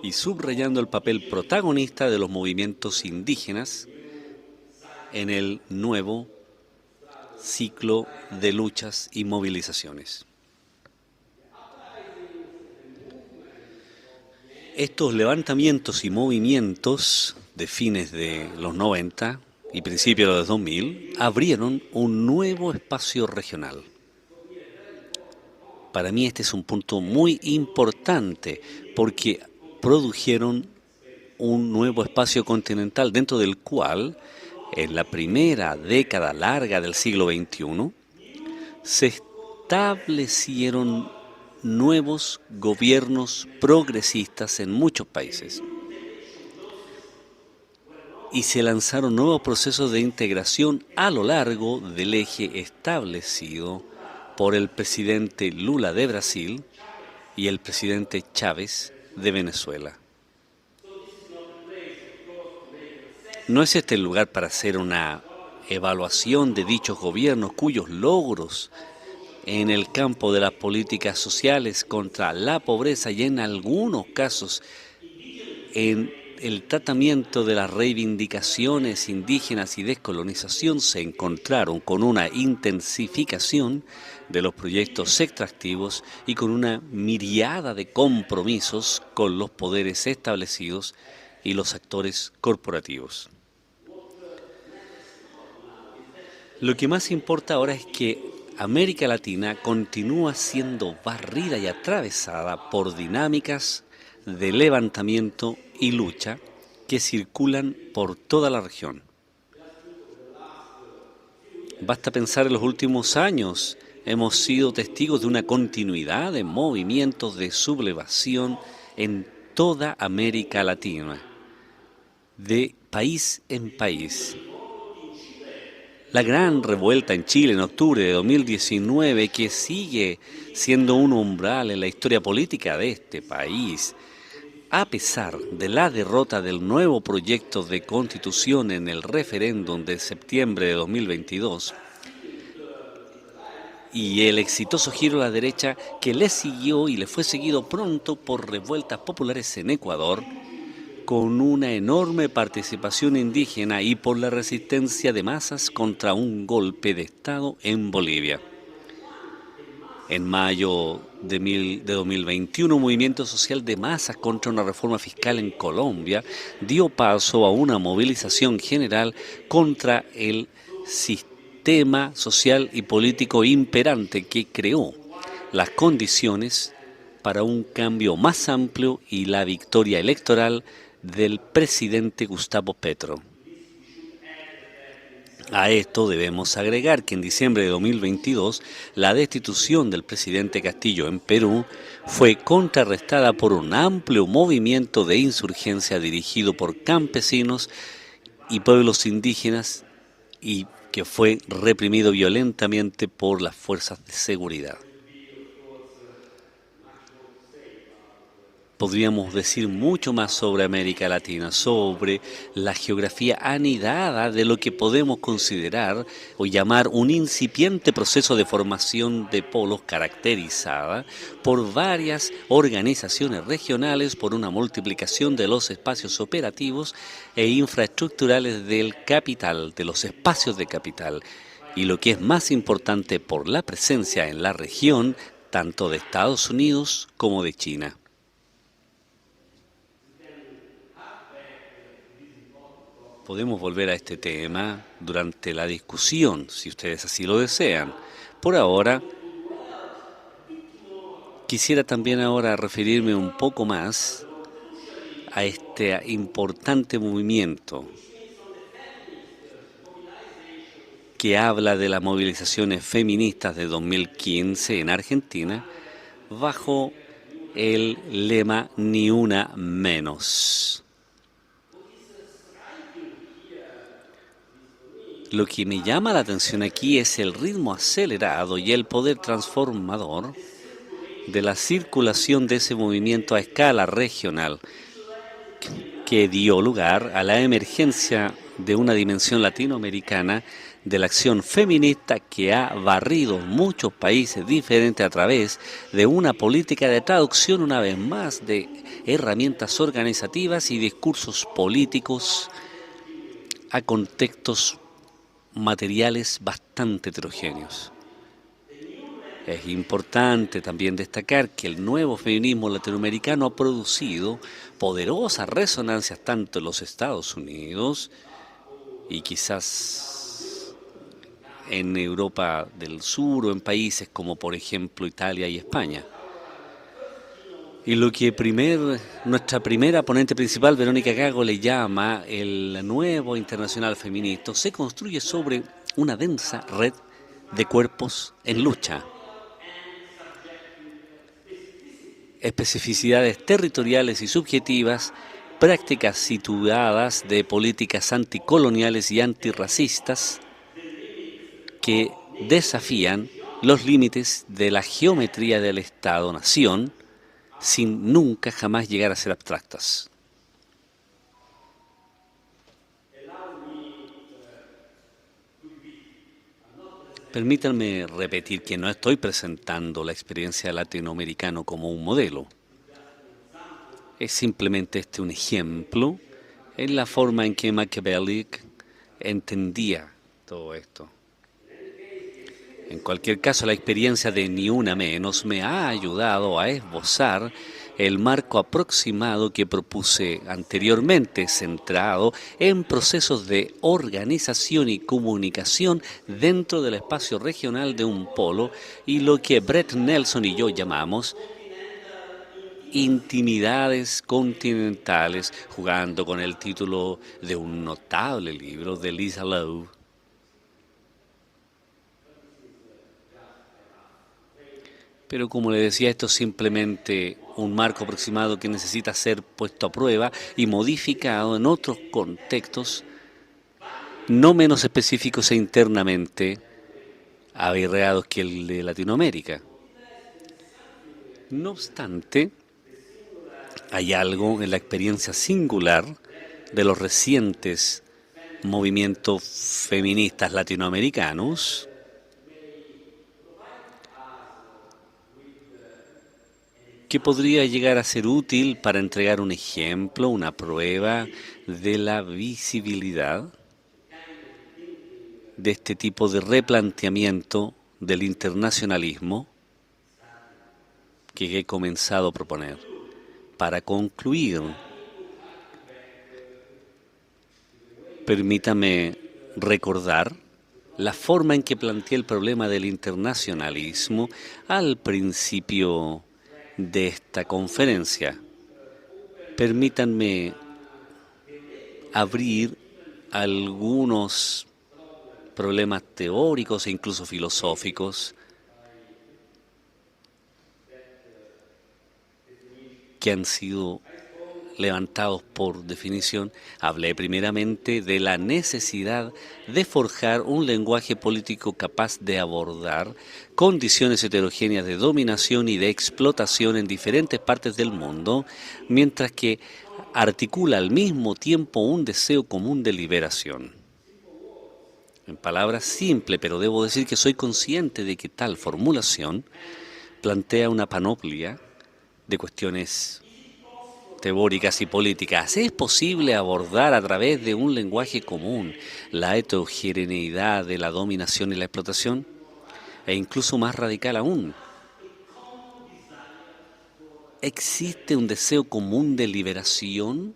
y subrayando el papel protagonista de los movimientos indígenas en el nuevo ciclo de luchas y movilizaciones. Estos levantamientos y movimientos de fines de los 90 y principios de los 2000 abrieron un nuevo espacio regional. Para mí este es un punto muy importante porque produjeron un nuevo espacio continental dentro del cual, en la primera década larga del siglo XXI, se establecieron nuevos gobiernos progresistas en muchos países y se lanzaron nuevos procesos de integración a lo largo del eje establecido por el presidente Lula de Brasil y el presidente Chávez de Venezuela. No es este el lugar para hacer una evaluación de dichos gobiernos cuyos logros en el campo de las políticas sociales contra la pobreza y en algunos casos en el tratamiento de las reivindicaciones indígenas y descolonización se encontraron con una intensificación de los proyectos extractivos y con una miriada de compromisos con los poderes establecidos y los actores corporativos. Lo que más importa ahora es que América Latina continúa siendo barrida y atravesada por dinámicas de levantamiento y lucha que circulan por toda la región. Basta pensar en los últimos años, hemos sido testigos de una continuidad de movimientos de sublevación en toda América Latina, de país en país. La gran revuelta en Chile en octubre de 2019, que sigue siendo un umbral en la historia política de este país, a pesar de la derrota del nuevo proyecto de constitución en el referéndum de septiembre de 2022 y el exitoso giro a la derecha que le siguió y le fue seguido pronto por revueltas populares en Ecuador, con una enorme participación indígena y por la resistencia de masas contra un golpe de Estado en Bolivia. En mayo de 2021, un movimiento social de masas contra una reforma fiscal en Colombia dio paso a una movilización general contra el sistema social y político imperante que creó las condiciones para un cambio más amplio y la victoria electoral del presidente Gustavo Petro. A esto debemos agregar que en diciembre de 2022 la destitución del presidente Castillo en Perú fue contrarrestada por un amplio movimiento de insurgencia dirigido por campesinos y pueblos indígenas y que fue reprimido violentamente por las fuerzas de seguridad. Podríamos decir mucho más sobre América Latina, sobre la geografía anidada de lo que podemos considerar o llamar un incipiente proceso de formación de polos caracterizada por varias organizaciones regionales, por una multiplicación de los espacios operativos e infraestructurales del capital, de los espacios de capital, y lo que es más importante, por la presencia en la región tanto de Estados Unidos como de China. Podemos volver a este tema durante la discusión, si ustedes así lo desean. Por ahora, quisiera también ahora referirme un poco más a este importante movimiento que habla de las movilizaciones feministas de 2015 en Argentina, bajo el lema Ni una menos. Lo que me llama la atención aquí es el ritmo acelerado y el poder transformador de la circulación de ese movimiento a escala regional, que dio lugar a la emergencia de una dimensión latinoamericana de la acción feminista que ha barrido muchos países diferentes a través de una política de traducción, una vez más, de herramientas organizativas y discursos políticos a contextos materiales bastante heterogéneos. Es importante también destacar que el nuevo feminismo latinoamericano ha producido poderosas resonancias tanto en los Estados Unidos y quizás en Europa del Sur o en países como por ejemplo Italia y España. Y lo que nuestra primera ponente principal, Verónica Gago, le llama el nuevo internacional feminista, se construye sobre una densa red de cuerpos en lucha, especificidades territoriales y subjetivas, prácticas situadas de políticas anticoloniales y antirracistas que desafían los límites de la geometría del Estado-nación sin nunca jamás llegar a ser abstractas. Permítanme repetir que no estoy presentando la experiencia latinoamericana como un modelo. Es simplemente un ejemplo en la forma en que Machiavelli entendía todo esto. En cualquier caso, la experiencia de Ni una menos me ha ayudado a esbozar el marco aproximado que propuse anteriormente, centrado en procesos de organización y comunicación dentro del espacio regional de un polo y lo que Brett Nelson y yo llamamos intimidades continentales, jugando con el título de un notable libro de Lisa Loeb. Pero como le decía, esto es simplemente un marco aproximado que necesita ser puesto a prueba y modificado en otros contextos no menos específicos e internamente avirreados que el de Latinoamérica. No obstante, hay algo en la experiencia singular de los recientes movimientos feministas latinoamericanos que podría llegar a ser útil para entregar un ejemplo, una prueba de la visibilidad de este tipo de replanteamiento del internacionalismo que he comenzado a proponer. Para concluir, permítame recordar la forma en que planteé el problema del internacionalismo al principio de esta conferencia. Permítanme abrir algunos problemas teóricos e incluso filosóficos que han sido levantados por definición, hablé primeramente de la necesidad de forjar un lenguaje político capaz de abordar condiciones heterogéneas de dominación y de explotación en diferentes partes del mundo, mientras que articula al mismo tiempo un deseo común de liberación. En palabras simples, pero debo decir que soy consciente de que tal formulación plantea una panoplia de cuestiones teóricas y políticas. ¿Es posible abordar a través de un lenguaje común la heterogeneidad de la dominación y la explotación? E incluso más radical aún, ¿existe un deseo común de liberación?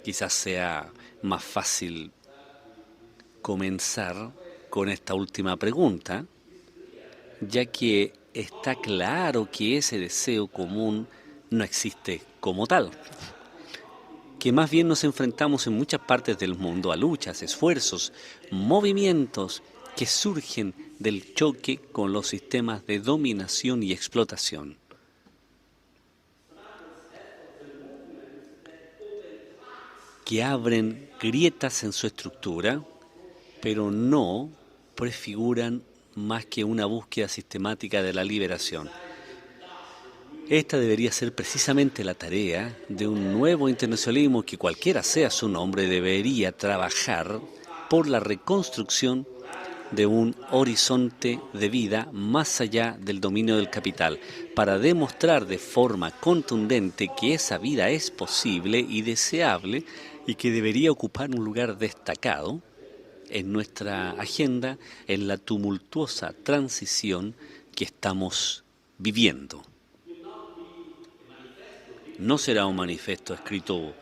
Quizás sea más fácil comenzar con esta última pregunta, ya que está claro que ese deseo común no existe como tal, que más bien nos enfrentamos en muchas partes del mundo a luchas, esfuerzos, movimientos que surgen del choque con los sistemas de dominación y explotación. Que abren grietas en su estructura, pero no prefiguran más que una búsqueda sistemática de la liberación. Esta debería ser precisamente la tarea de un nuevo internacionalismo que, cualquiera sea su nombre, debería trabajar por la reconstrucción de un horizonte de vida más allá del dominio del capital, para demostrar de forma contundente que esa vida es posible y deseable y que debería ocupar un lugar destacado en nuestra agenda en la tumultuosa transición que estamos viviendo. No será un manifiesto escrito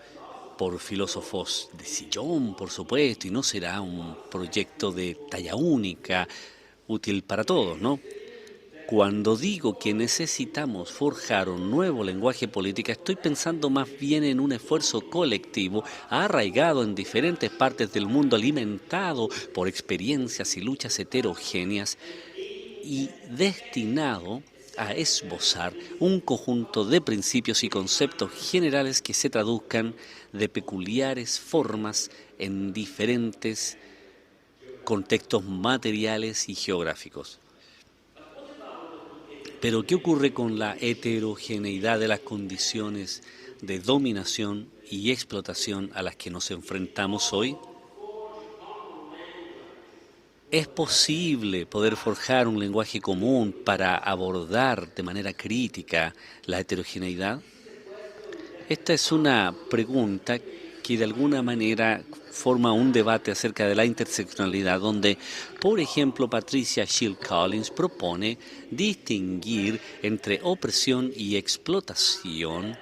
por filósofos de sillón, por supuesto, y no será un proyecto de talla única, útil para todos, ¿no? Cuando digo que necesitamos forjar un nuevo lenguaje político, estoy pensando más bien en un esfuerzo colectivo arraigado en diferentes partes del mundo, alimentado por experiencias y luchas heterogéneas y destinado a esbozar un conjunto de principios y conceptos generales que se traduzcan de peculiares formas en diferentes contextos materiales y geográficos. Pero ¿qué ocurre con la heterogeneidad de las condiciones de dominación y explotación a las que nos enfrentamos hoy? ¿Es posible poder forjar un lenguaje común para abordar de manera crítica la heterogeneidad? Esta es una pregunta que de alguna manera forma un debate acerca de la interseccionalidad, donde, por ejemplo, Patricia Shield Collins propone distinguir entre opresión y explotación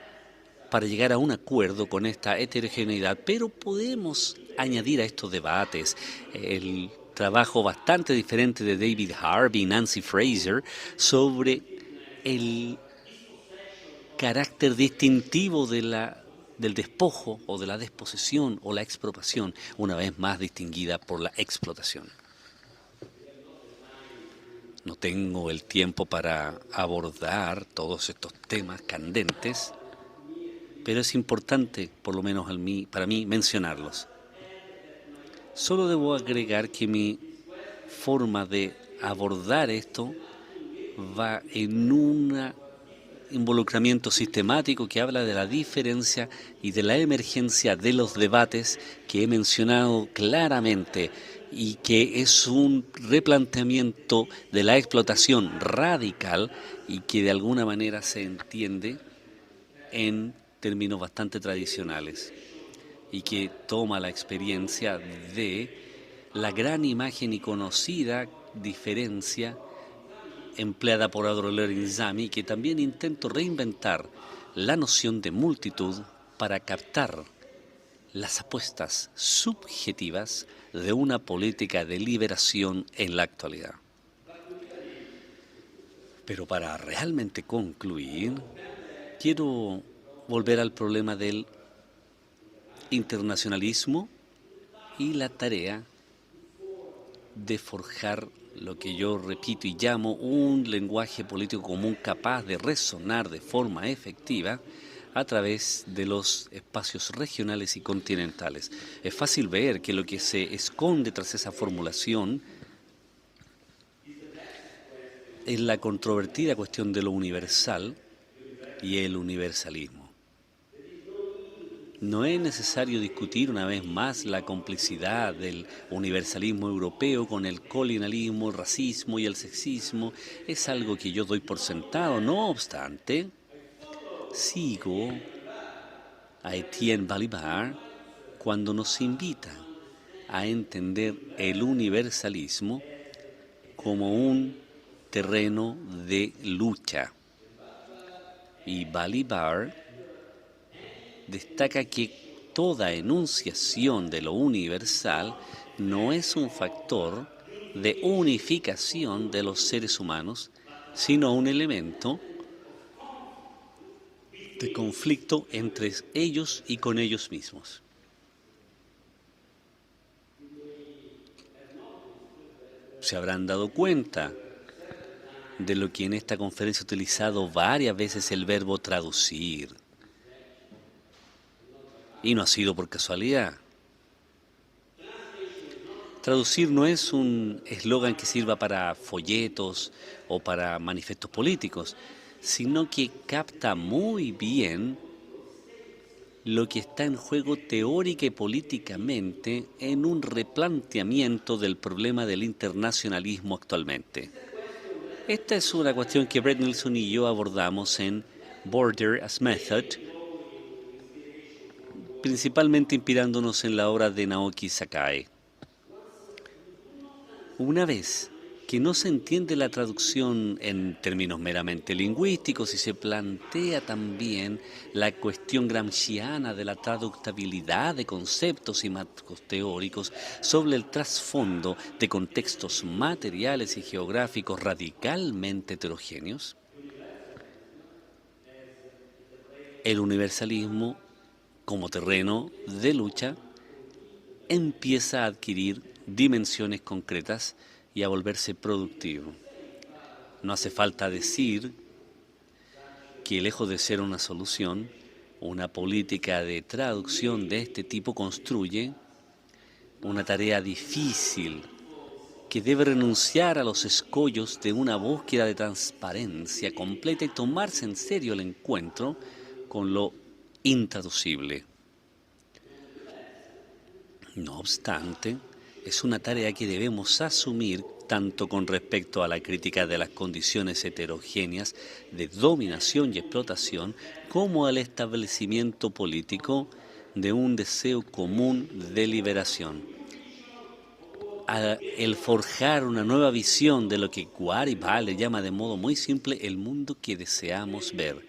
para llegar a un acuerdo con esta heterogeneidad, pero podemos añadir a estos debates el trabajo bastante diferente de David Harvey y Nancy Fraser sobre el carácter distintivo del despojo o de la desposesión o la expropiación, una vez más distinguida por la explotación. No tengo el tiempo para abordar todos estos temas candentes, pero es importante, por lo menos para mí, mencionarlos. Solo debo agregar que mi forma de abordar esto va en un involucramiento sistemático que habla de la diferencia y de la emergencia de los debates que he mencionado claramente y que es un replanteamiento de la explotación radical y que de alguna manera se entiende en términos bastante tradicionales y que toma la experiencia de la gran imagen y conocida diferencia empleada por Aurelio Nizami, que también intento reinventar la noción de multitud para captar las apuestas subjetivas de una política de liberación en la actualidad. Pero para realmente concluir, quiero volver al problema del internacionalismo y la tarea de forjar lo que yo repito y llamo un lenguaje político común capaz de resonar de forma efectiva a través de los espacios regionales y continentales. Es fácil ver que lo que se esconde tras esa formulación es la controvertida cuestión de lo universal y el universalismo. No es necesario discutir una vez más la complicidad del universalismo europeo con el colonialismo, el racismo y el sexismo. Es algo que yo doy por sentado. No obstante, sigo a Etienne Balibar cuando nos invita a entender el universalismo como un terreno de lucha. Y Balibar destaca que toda enunciación de lo universal no es un factor de unificación de los seres humanos, sino un elemento de conflicto entre ellos y con ellos mismos. Se habrán dado cuenta de lo que en esta conferencia he utilizado varias veces el verbo traducir. Y no ha sido por casualidad. Traducir no es un eslogan que sirva para folletos o para manifestos políticos, sino que capta muy bien lo que está en juego teórica y políticamente en un replanteamiento del problema del internacionalismo actualmente. Esta es una cuestión que Brett Nelson y yo abordamos en Border as Method, principalmente inspirándonos en la obra de Naoki Sakai. Una vez que no se entiende la traducción en términos meramente lingüísticos y se plantea también la cuestión gramsciana de la traductabilidad de conceptos y marcos teóricos sobre el trasfondo de contextos materiales y geográficos radicalmente heterogéneos, el universalismo como terreno de lucha empieza a adquirir dimensiones concretas y a volverse productivo. No hace falta decir que, lejos de ser una solución, una política de traducción de este tipo constituye una tarea difícil que debe renunciar a los escollos de una búsqueda de transparencia completa y tomarse en serio el encuentro con lo intraducible. No obstante, es una tarea que debemos asumir tanto con respecto a la crítica de las condiciones heterogéneas de dominación y explotación, como al establecimiento político de un deseo común de liberación. El forjar una nueva visión de lo que Guary Butler llama de modo muy simple el mundo que deseamos ver.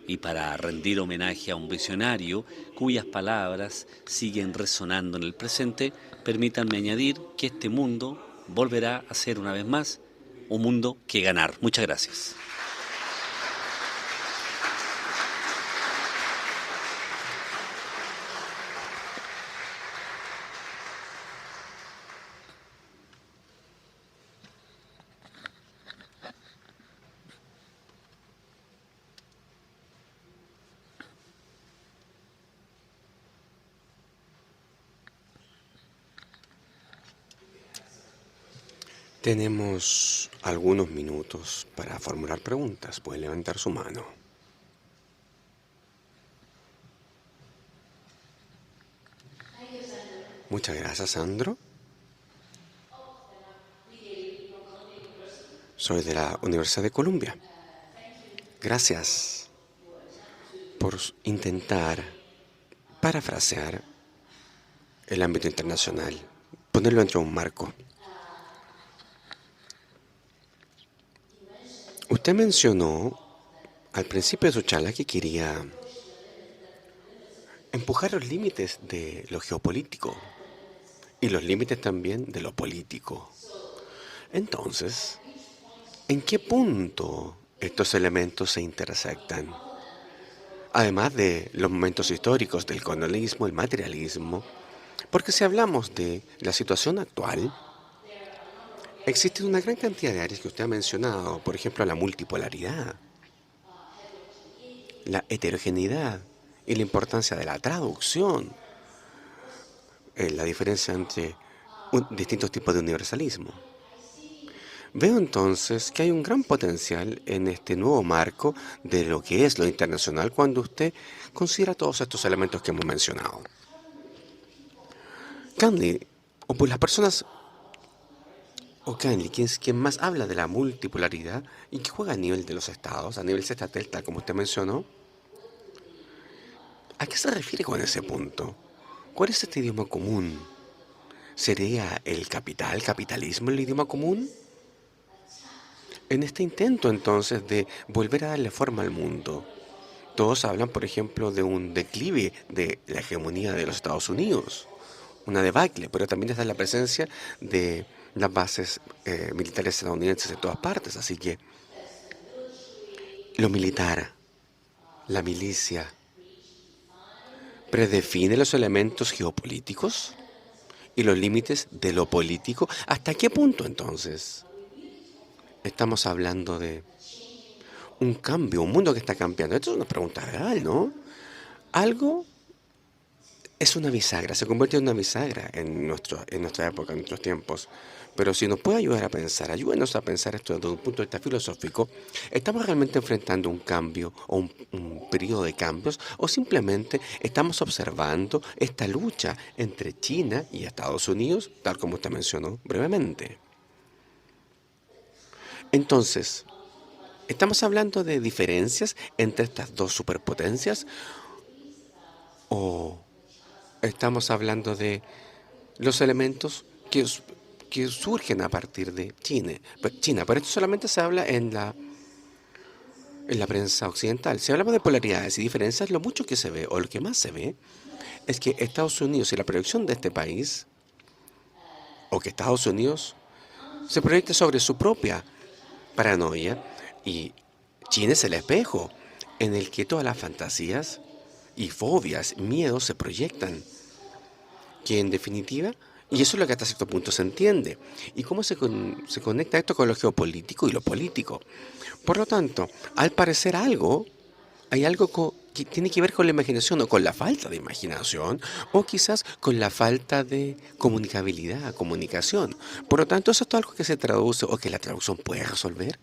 Y para rendir homenaje a un visionario cuyas palabras siguen resonando en el presente, permítanme añadir que este mundo volverá a ser una vez más un mundo que ganar. Muchas gracias. Tenemos algunos minutos para formular preguntas. Pueden levantar su mano. Muchas gracias, Sandro. Soy de la Universidad de Columbia. Gracias por intentar parafrasear el ámbito internacional, ponerlo dentro de un marco. Usted mencionó al principio de su charla que quería empujar los límites de lo geopolítico y los límites también de lo político. Entonces, ¿en qué punto estos elementos se intersectan? Además de los momentos históricos del colonialismo, el materialismo, porque si hablamos de la situación actual, existe una gran cantidad de áreas que usted ha mencionado, por ejemplo, la multipolaridad. la heterogeneidad y la importancia de la traducción, la diferencia entre distintos tipos de universalismo. Veo entonces que hay un gran potencial en este nuevo marco de lo que es lo internacional cuando usted considera todos estos elementos que hemos mencionado. Kandli, o por las personas, o Kandli, quien más habla de la multipolaridad y que juega a nivel de los estados, a nivel estatal, tal como usted mencionó, ¿a qué se refiere con ese punto? ¿Cuál es este idioma común? ¿Sería el capitalismo el idioma común? En este intento entonces de volver a darle forma al mundo, todos hablan, por ejemplo, de un declive de la hegemonía de los Estados Unidos, una debacle, pero también está la presencia de las bases militares estadounidenses en todas partes. Así que lo militar, la milicia, predefine los elementos geopolíticos y los límites de lo político. ¿Hasta qué punto entonces estamos hablando de un cambio, un mundo que está cambiando? Esto es una pregunta real, ¿no? Algo es una bisagra, se convierte en una bisagra en nuestra época, en nuestros tiempos. Pero si nos puede ayudar a pensar, ayúdenos a pensar esto desde un punto de vista filosófico, ¿estamos realmente enfrentando un cambio o un periodo de cambios? ¿O simplemente estamos observando esta lucha entre China y Estados Unidos, tal como usted mencionó brevemente? Entonces, ¿estamos hablando de diferencias entre estas dos superpotencias? ¿O estamos hablando de los elementos que surgen a partir de China? Pero esto solamente se habla en la prensa occidental. Si hablamos de polaridades y diferencias, lo mucho que se ve, o lo que más se ve, es que Estados Unidos y la proyección de este país, o que Estados Unidos se proyecte sobre su propia paranoia, y China es el espejo en el que todas las fantasías y fobias, miedos se proyectan, que en definitiva, y eso es lo que hasta cierto punto se entiende, y cómo se conecta esto con lo geopolítico y lo político. Por lo tanto, al parecer hay algo que tiene que ver con la imaginación o con la falta de imaginación o quizás con la falta de comunicabilidad, comunicación. Por lo tanto, ¿eso es algo que se traduce o que la traducción puede resolver?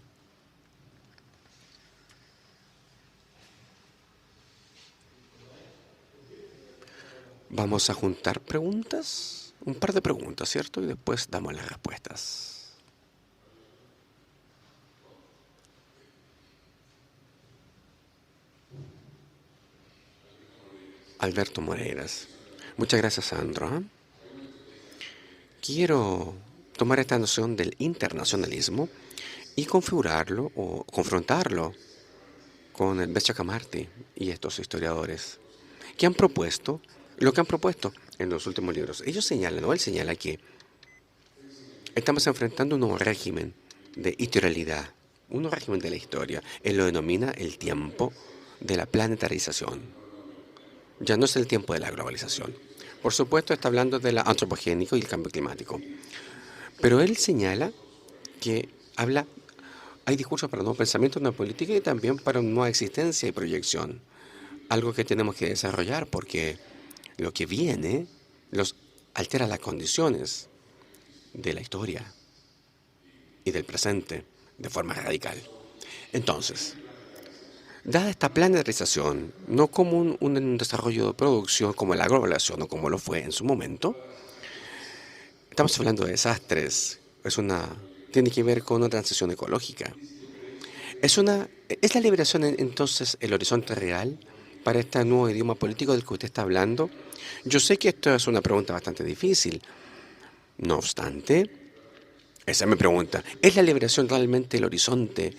Vamos a juntar preguntas, un par de preguntas, ¿cierto? Y después damos las respuestas. Alberto Moreiras. Muchas gracias, Sandro. Quiero tomar esta noción del internacionalismo y configurarlo o confrontarlo con el Beccamarty y estos historiadores que han propuesto lo que han propuesto en los últimos libros. Ellos señalan, o él señala que estamos enfrentando un nuevo régimen de historialidad, un nuevo régimen de la historia. Él lo denomina el tiempo de la planetarización. Ya no es el tiempo de la globalización. Por supuesto, está hablando del antropogénico y el cambio climático. Pero él señala que hay discursos para un nuevo pensamiento, una política y también para una nueva existencia y proyección. Algo que tenemos que desarrollar porque lo que viene altera las condiciones de la historia y del presente de forma radical. Entonces, dada esta planetarización, no como un desarrollo de producción como la globalización o como lo fue en su momento, estamos hablando de desastres, tiene que ver con una transición ecológica. ¿Es la liberación entonces el horizonte real para este nuevo idioma político del que usted está hablando? Yo sé que esto es una pregunta bastante difícil. No obstante, esa es mi pregunta. ¿Es la liberación realmente el horizonte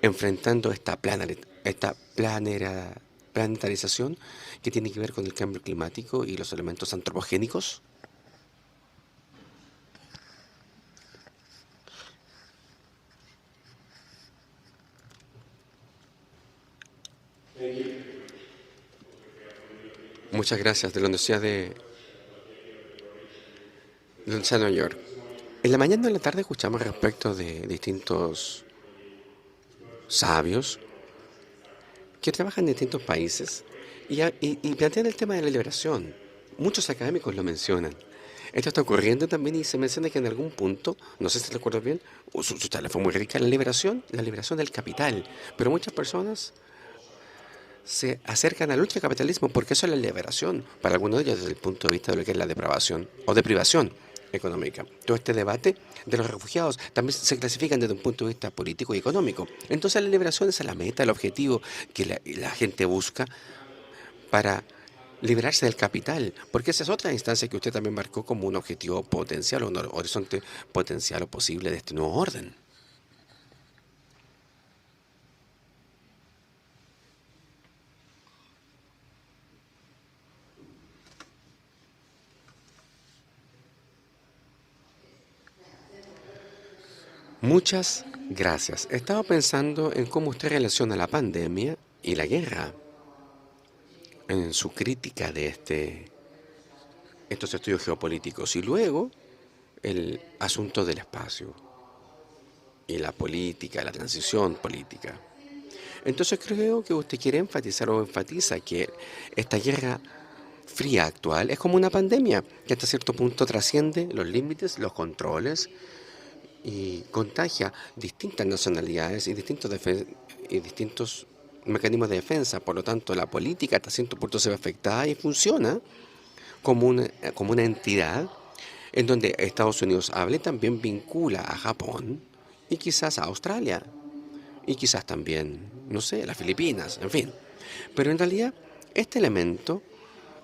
enfrentando esta planetarización que tiene que ver con el cambio climático y los elementos antropogénicos? Muchas gracias, de la Universidad de Nueva York. En la mañana y en la tarde escuchamos respecto de distintos sabios que trabaja en distintos países y plantean el tema de la liberación. Muchos académicos lo mencionan. Esto está ocurriendo también y se menciona que en algún punto, no sé si recuerdo bien, su charla fue muy rica, la liberación del capital. Pero muchas personas se acercan al ultracapitalismo porque eso es la liberación, para algunos de ellos desde el punto de vista de lo que es la depravación o deprivación económica. Todo este debate de los refugiados también se clasifican desde un punto de vista político y económico. Entonces la liberación es la meta, el objetivo que la gente busca para liberarse del capital, porque esa es otra instancia que usted también marcó como un objetivo potencial o un horizonte potencial o posible de este nuevo orden. Muchas gracias. Estaba pensando en cómo usted relaciona la pandemia y la guerra en su crítica de estos estudios geopolíticos y luego el asunto del espacio y la política, la transición política. Entonces creo que usted quiere enfatizar o enfatiza que esta guerra fría actual es como una pandemia que hasta cierto punto trasciende los límites, los controles y contagia distintas nacionalidades y distintos mecanismos de defensa. Por lo tanto, la política hasta cierto punto se ve afectada y funciona como una entidad en donde Estados Unidos habla y también vincula a Japón y quizás a Australia y quizás también, no sé, las Filipinas, en fin. Pero en realidad este elemento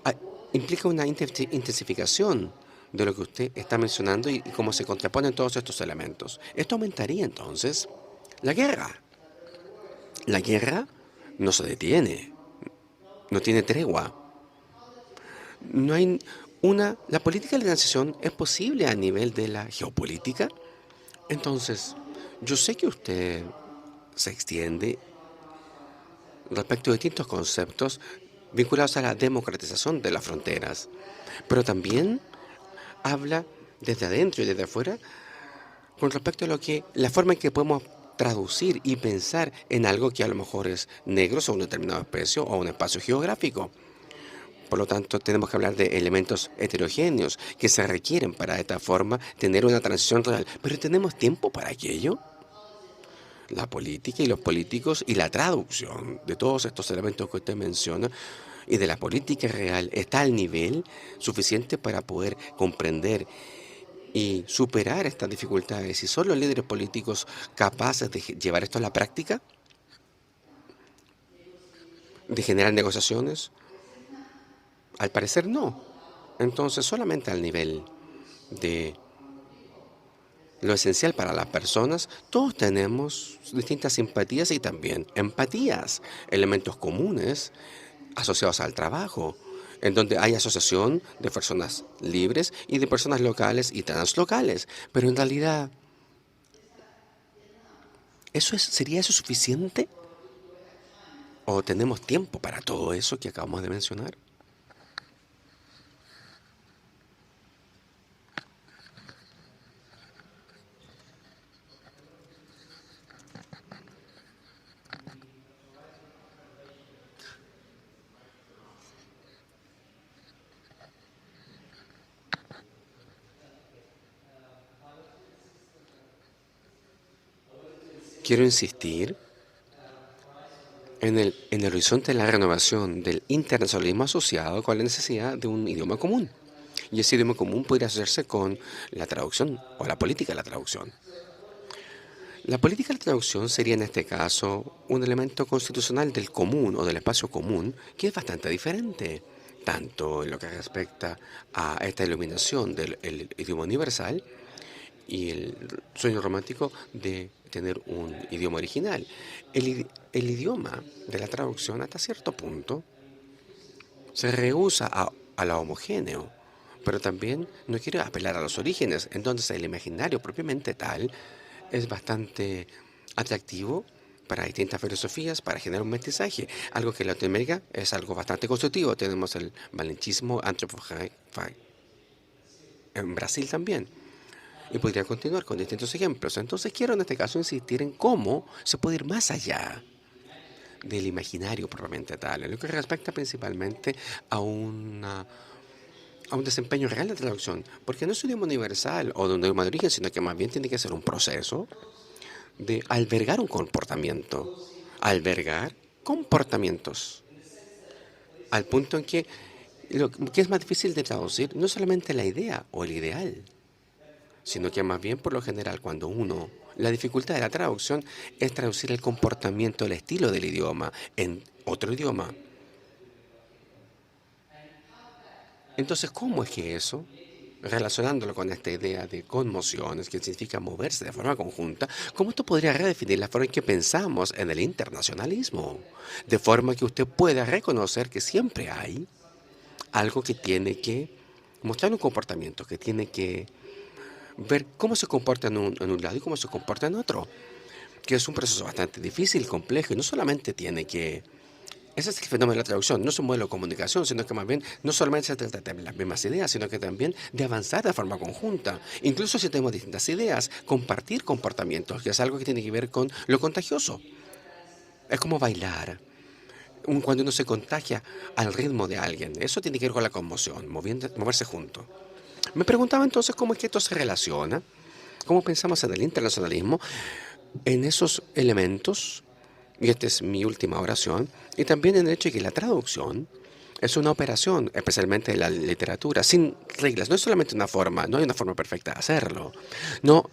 ah, implica una intensificación de lo que usted está mencionando y cómo se contraponen todos estos elementos. Esto aumentaría entonces la guerra. La guerra no se detiene, no tiene tregua. No hay la política de transición es posible a nivel de la geopolítica. Entonces, yo sé que usted se extiende respecto a distintos conceptos vinculados a la democratización de las fronteras, pero también habla desde adentro y desde afuera con respecto a la forma en que podemos traducir y pensar en algo que a lo mejor es negro sobre un determinado espacio o un espacio geográfico. Por lo tanto, tenemos que hablar de elementos heterogéneos que se requieren para de esta forma tener una transición real. Pero ¿tenemos tiempo para aquello? La política y los políticos y la traducción de todos estos elementos que usted menciona y de la política real está al nivel suficiente para poder comprender y superar estas dificultades. ¿Y son los líderes políticos capaces de llevar esto a la práctica? ¿De generar negociaciones? Al parecer no. Entonces, solamente al nivel de lo esencial para las personas, todos tenemos distintas simpatías y también empatías, elementos comunes asociados al trabajo, en donde hay asociación de personas libres y de personas locales y translocales. Pero en realidad, ¿sería eso suficiente? ¿O tenemos tiempo para todo eso que acabamos de mencionar? Quiero insistir en el horizonte de la renovación del internacionalismo asociado con la necesidad de un idioma común. Y ese idioma común podría hacerse con la traducción o la política de la traducción. La política de la traducción sería en este caso un elemento constitucional del común o del espacio común que es bastante diferente, tanto en lo que respecta a esta iluminación del idioma universal y el sueño romántico de tener un idioma original. El idioma de la traducción hasta cierto punto se rehúsa a lo homogéneo, pero también no quiere apelar a los orígenes. Entonces el imaginario propiamente tal es bastante atractivo para distintas filosofías, para generar un mestizaje, algo que en Latinoamérica es algo bastante constructivo. Tenemos el valenchismo antropofágico en Brasil también. Y podría continuar con distintos ejemplos. Entonces quiero en este caso insistir en cómo se puede ir más allá del imaginario propiamente tal, en lo que respecta principalmente a a un desempeño real de traducción, porque no es un idioma universal o de un idioma de origen, sino que más bien tiene que ser un proceso de albergar un comportamiento, albergar comportamientos, al punto en que lo que es más difícil de traducir no es solamente la idea o el ideal, sino que más bien por lo general cuando la dificultad de la traducción es traducir el comportamiento, el estilo del idioma en otro idioma. Entonces, ¿cómo es que eso, relacionándolo con esta idea de conmociones, que significa moverse de forma conjunta, cómo esto podría redefinir la forma en que pensamos en el internacionalismo? De forma que usted pueda reconocer que siempre hay algo que tiene que mostrar un comportamiento, que tiene que ver cómo se comporta en un lado y cómo se comporta en otro, que es un proceso bastante difícil, complejo, y no solamente tiene que... Ese es el fenómeno de la traducción, no es un modelo de comunicación, sino que más bien no solamente se trata de tener las mismas ideas, sino que también de avanzar de forma conjunta. Incluso si tenemos distintas ideas, compartir comportamientos, que es algo que tiene que ver con lo contagioso. Es como bailar. Cuando uno se contagia al ritmo de alguien, eso tiene que ver con la conmoción, moverse juntos. Me preguntaba entonces cómo es que esto se relaciona, cómo pensamos en el internacionalismo, en esos elementos, y esta es mi última oración, y también en el hecho de que la traducción es una operación, especialmente en la literatura, sin reglas. No es solamente una forma, no hay una forma perfecta de hacerlo. No,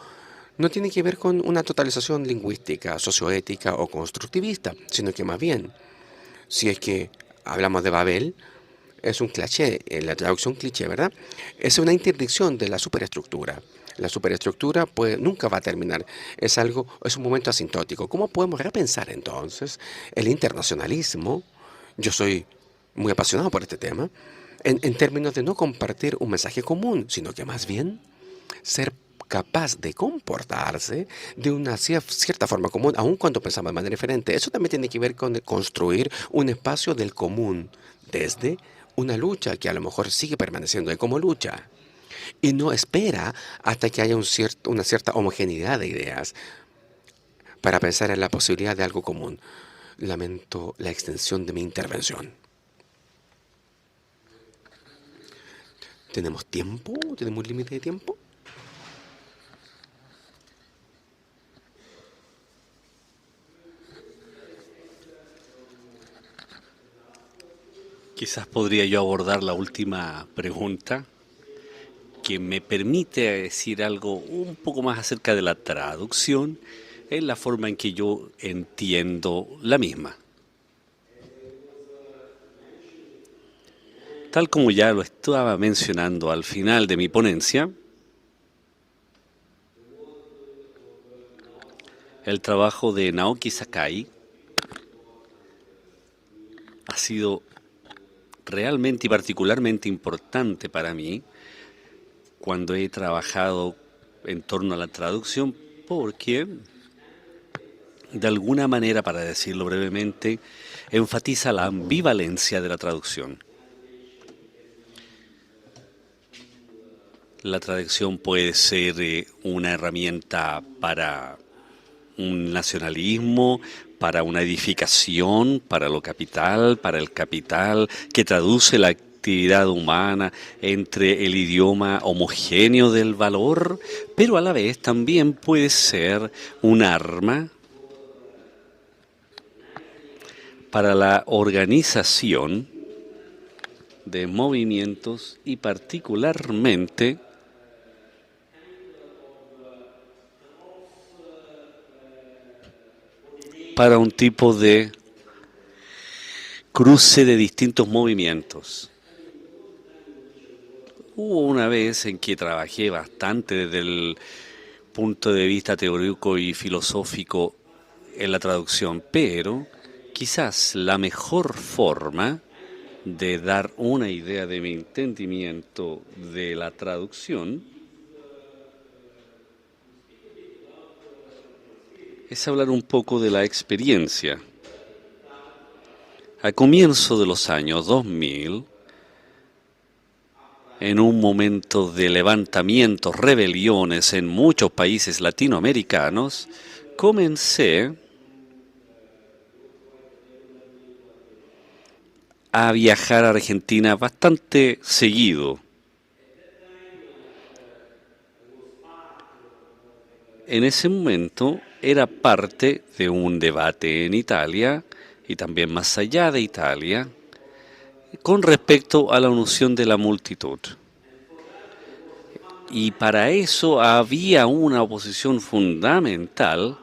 no tiene que ver con una totalización lingüística, socioética o constructivista, sino que más bien, si es que hablamos de Babel, es un cliché, la traducción cliché, ¿verdad? Es una interdicción de la superestructura. La superestructura pues, nunca va a terminar. Es un momento asintótico. ¿Cómo podemos repensar entonces el internacionalismo? Yo soy muy apasionado por este tema, en términos de no compartir un mensaje común, sino que más bien ser capaz de comportarse de una cierta forma común, aun cuando pensamos de manera diferente. Eso también tiene que ver con construir un espacio del común desde una lucha que a lo mejor sigue permaneciendo ahí como lucha y no espera hasta que haya una cierta homogeneidad de ideas para pensar en la posibilidad de algo común. Lamento la extensión de mi intervención. ¿Tenemos tiempo? ¿Tenemos un límite de tiempo? Quizás podría yo abordar la última pregunta, que me permite decir algo un poco más acerca de la traducción en la forma en que yo entiendo la misma. Tal como ya lo estaba mencionando al final de mi ponencia, el trabajo de Naoki Sakai ha sido realmente y particularmente importante para mí cuando he trabajado en torno a la traducción, porque de alguna manera, para decirlo brevemente, enfatiza la ambivalencia de la traducción. La traducción puede ser una herramienta para un nacionalismo, para una edificación, para lo capital, para el capital, que traduce la actividad humana entre el idioma homogéneo del valor, pero a la vez también puede ser un arma para la organización de movimientos y particularmente para un tipo de cruce de distintos movimientos. Hubo una vez en que trabajé bastante desde el punto de vista teórico y filosófico en la traducción, pero quizás la mejor forma de dar una idea de mi entendimiento de la traducción es hablar un poco de la experiencia. A comienzo de los años 2000, en un momento de levantamientos, rebeliones en muchos países latinoamericanos, comencé a viajar a Argentina bastante seguido. En ese momento era parte de un debate en Italia y también más allá de Italia con respecto a la noción de la multitud. Y para eso había una oposición fundamental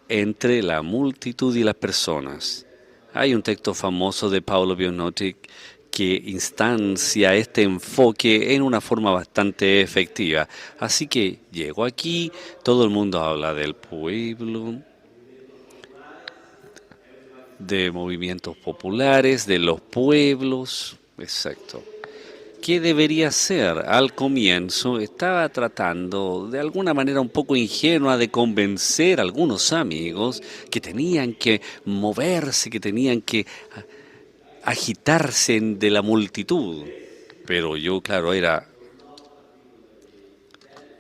entre la multitud y las personas. Hay un texto famoso de Paolo Bionotti que instancia este enfoque en una forma bastante efectiva. Así que llego aquí, todo el mundo habla del pueblo, de movimientos populares, de los pueblos, exacto. ¿Qué debería ser? Al comienzo estaba tratando de alguna manera un poco ingenua de convencer a algunos amigos que tenían que moverse, que tenían que agitarse de la multitud. Pero yo, claro, era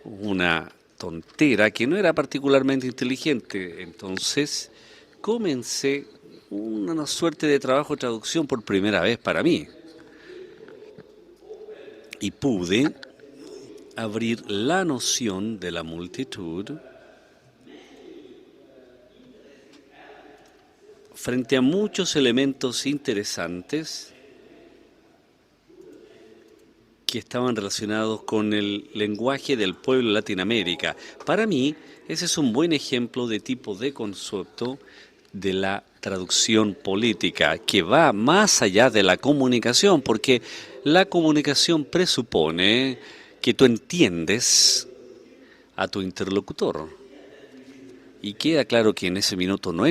una tontera que no era particularmente inteligente. Entonces comencé una suerte de trabajo de traducción por primera vez para mí. Y pude abrir la noción de la multitud frente a muchos elementos interesantes que estaban relacionados con el lenguaje del pueblo de Latinoamérica. Para mí, ese es un buen ejemplo de tipo de concepto de la traducción política, que va más allá de la comunicación, porque la comunicación presupone que tú entiendes a tu interlocutor. Y queda claro que en ese minuto no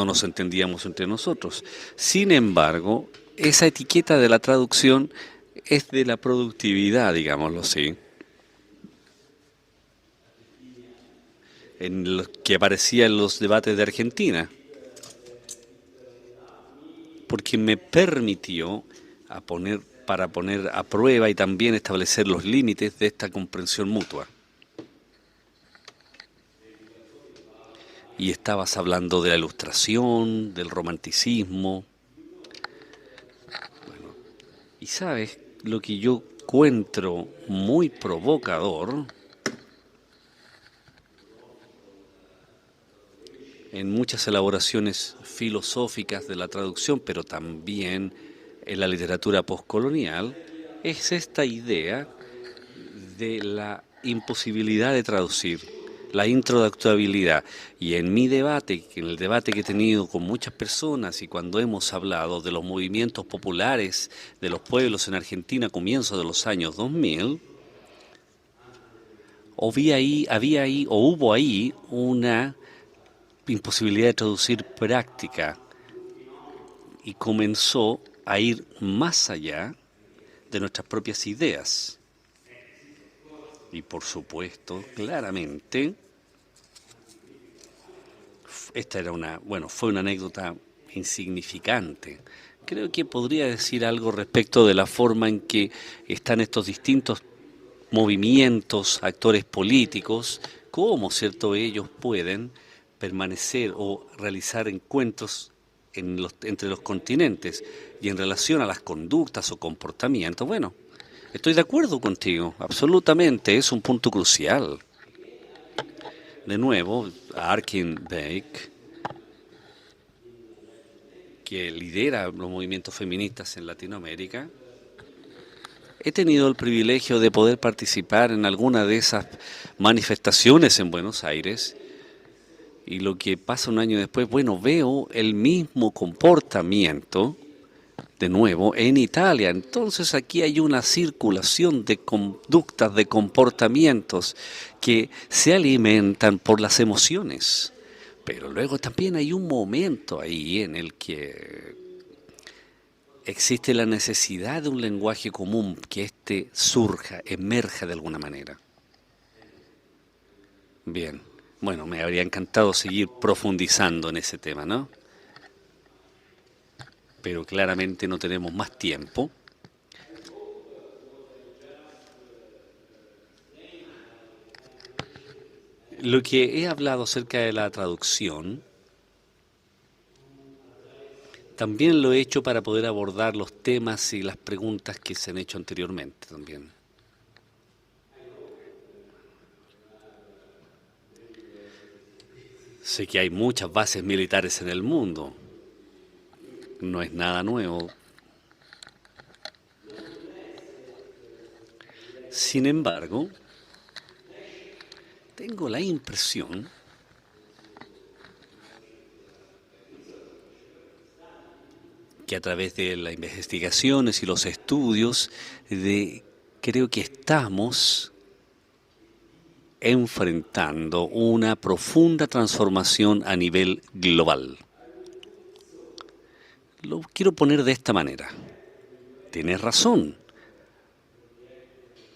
nos entendíamos entre nosotros. Sin embargo, esa etiqueta de la traducción es de la productividad, digámoslo así, en lo que aparecía en los debates de Argentina, porque me permitió para poner a prueba y también establecer los límites de esta comprensión mutua. Y estabas hablando de la ilustración, del romanticismo. Bueno, y sabes, lo que yo encuentro muy provocador en muchas elaboraciones filosóficas de la traducción, pero también en la literatura postcolonial, es esta idea de la imposibilidad de traducir, la intraductibilidad. Y en mi debate, en el debate que he tenido con muchas personas y cuando hemos hablado de los movimientos populares de los pueblos en Argentina a comienzos de los años 2000, hubo ahí una imposibilidad de traducir práctica y comenzó a ir más allá de nuestras propias ideas. Y por supuesto, claramente, fue una anécdota insignificante. Creo que podría decir algo respecto de la forma en que están estos distintos movimientos, actores políticos, cómo, cierto, ellos pueden permanecer o realizar encuentros entre los continentes y en relación a las conductas o comportamientos. Bueno, estoy de acuerdo contigo, absolutamente, es un punto crucial. De nuevo, Arkin Beck, que lidera los movimientos feministas en Latinoamérica, he tenido el privilegio de poder participar en alguna de esas manifestaciones en Buenos Aires. Y lo que pasa un año después, veo el mismo comportamiento, de nuevo, en Italia. Entonces aquí hay una circulación de conductas, de comportamientos que se alimentan por las emociones. Pero luego también hay un momento ahí en el que existe la necesidad de un lenguaje común, que éste emerja de alguna manera. Bien. Bueno, me habría encantado seguir profundizando en ese tema, ¿no? Pero claramente no tenemos más tiempo. Lo que he hablado acerca de la traducción También lo he hecho para poder abordar los temas y las preguntas que se han hecho anteriormente también. Sé que hay muchas bases militares en el mundo. No es nada nuevo. Sin embargo, tengo la impresión que a través de las investigaciones y los estudios, creo que estamos enfrentando una profunda transformación a nivel global. Lo quiero poner de esta manera. Tienes razón.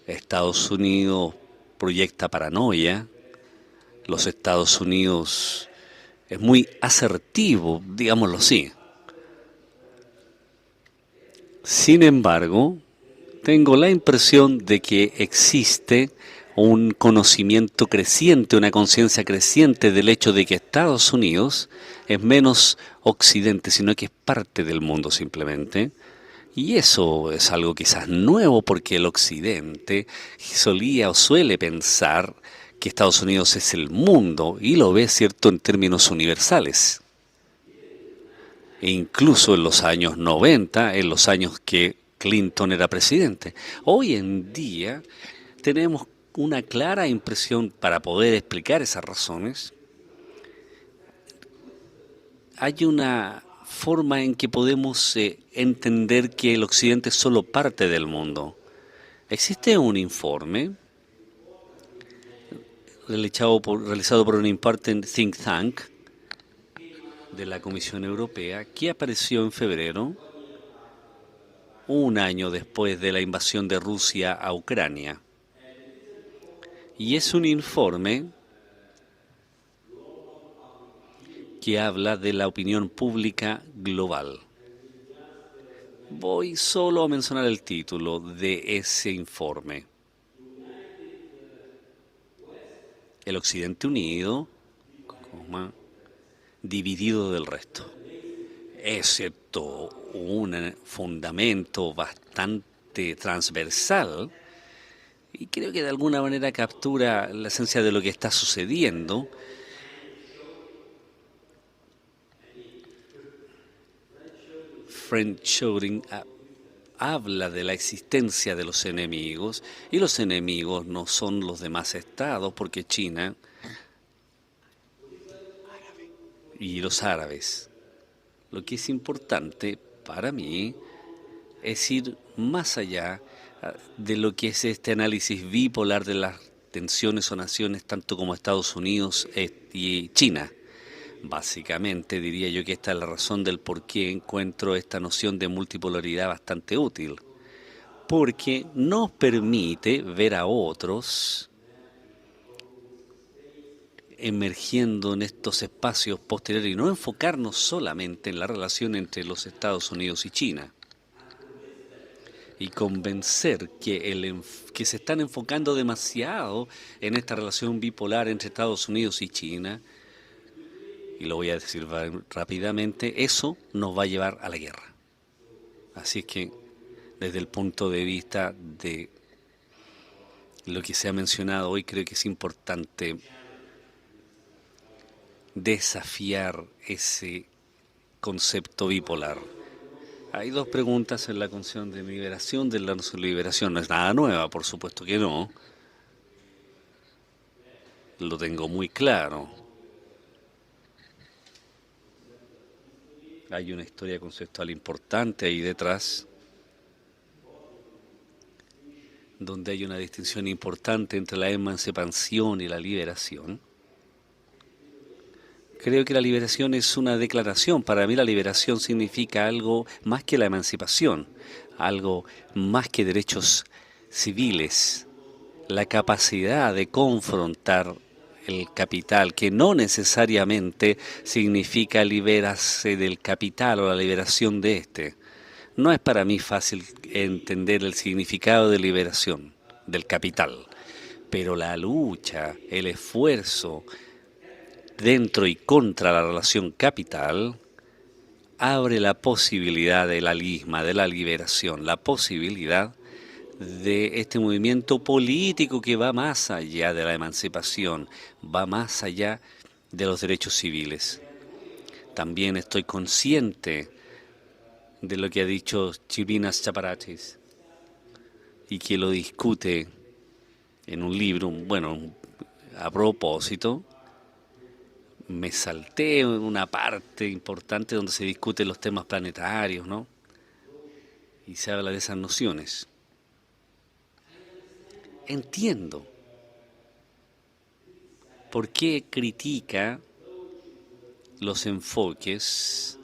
Estados Unidos proyecta paranoia. Los Estados Unidos es muy asertivo, digámoslo así. Sin embargo, tengo la impresión de que existe un conocimiento creciente, una conciencia creciente del hecho de que Estados Unidos es menos Occidente, sino que es parte del mundo simplemente. Y eso es algo quizás nuevo porque el Occidente solía o suele pensar que Estados Unidos es el mundo y lo ve, cierto, en términos universales. E incluso en los años 90, en los años que Clinton era presidente. Hoy en día tenemos una clara impresión, para poder explicar esas razones, hay una forma en que podemos entender que el Occidente es solo parte del mundo. Existe un informe realizado por un important think tank de la Comisión Europea que apareció en febrero, un año después de la invasión de Rusia a Ucrania. Y es un informe que habla de la opinión pública global. Voy solo a mencionar el título de ese informe. El Occidente unido, dividido del resto. Excepto un fundamento bastante transversal, y creo que de alguna manera captura la esencia de lo que está sucediendo. Frank Schouring habla de la existencia de los enemigos, y los enemigos no son los demás estados, porque China y los árabes. Lo que es importante para mí es ir más allá de lo que es este análisis bipolar de las tensiones o naciones, tanto como Estados Unidos y China. Básicamente diría yo que esta es la razón del por qué encuentro esta noción de multipolaridad bastante útil, porque nos permite ver a otros emergiendo en estos espacios posteriores y no enfocarnos solamente en la relación entre los Estados Unidos y China, y convencer que se están enfocando demasiado en esta relación bipolar entre Estados Unidos y China. Y lo voy a decir rápidamente, eso nos va a llevar a la guerra. Así es que, desde el punto de vista de lo que se ha mencionado hoy, creo que es importante desafiar ese concepto bipolar. Hay dos preguntas en la Comisión de Liberación. De la liberación no es nada nueva, por supuesto que no. Lo tengo muy claro. Hay una historia conceptual importante ahí detrás, donde hay una distinción importante entre la emancipación y la liberación. Creo que la liberación es una declaración. Para mí la liberación significa algo más que la emancipación, algo más que derechos civiles, la capacidad de confrontar el capital, que no necesariamente significa liberarse del capital o la liberación de este. No es para mí fácil entender el significado de liberación del capital, pero la lucha, el esfuerzo dentro y contra la relación capital abre la posibilidad de la lisma, de la liberación, la posibilidad de este movimiento político que va más allá de la emancipación, va más allá de los derechos civiles. También estoy consciente de lo que ha dicho Chirinas Chaparatis y que lo discute en un libro, bueno, a propósito, me salté en una parte importante donde se discuten los temas planetarios, ¿no? Y se habla de esas nociones. Entiendo por qué critica los enfoques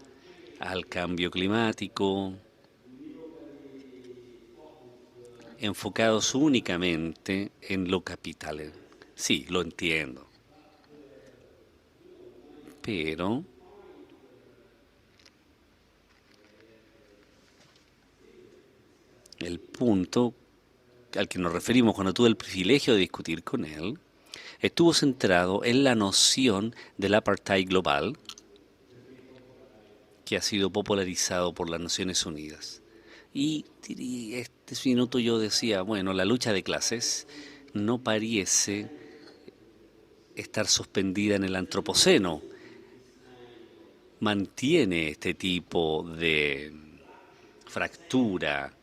al cambio climático, enfocados únicamente en lo capital. Sí, lo entiendo. Pero el punto al que nos referimos cuando tuve el privilegio de discutir con él estuvo centrado en la noción del apartheid global que ha sido popularizado por las Naciones Unidas. Y este minuto yo decía, bueno, la lucha de clases no parece estar suspendida en el antropoceno. Mantiene este tipo de fractura,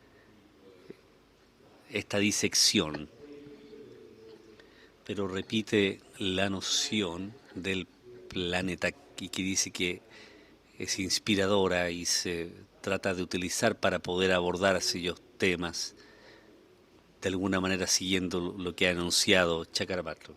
esta disección, pero repite la noción del planeta y que dice que es inspiradora y se trata de utilizar para poder abordar aquellos temas de alguna manera siguiendo lo que ha anunciado Chakrabarty.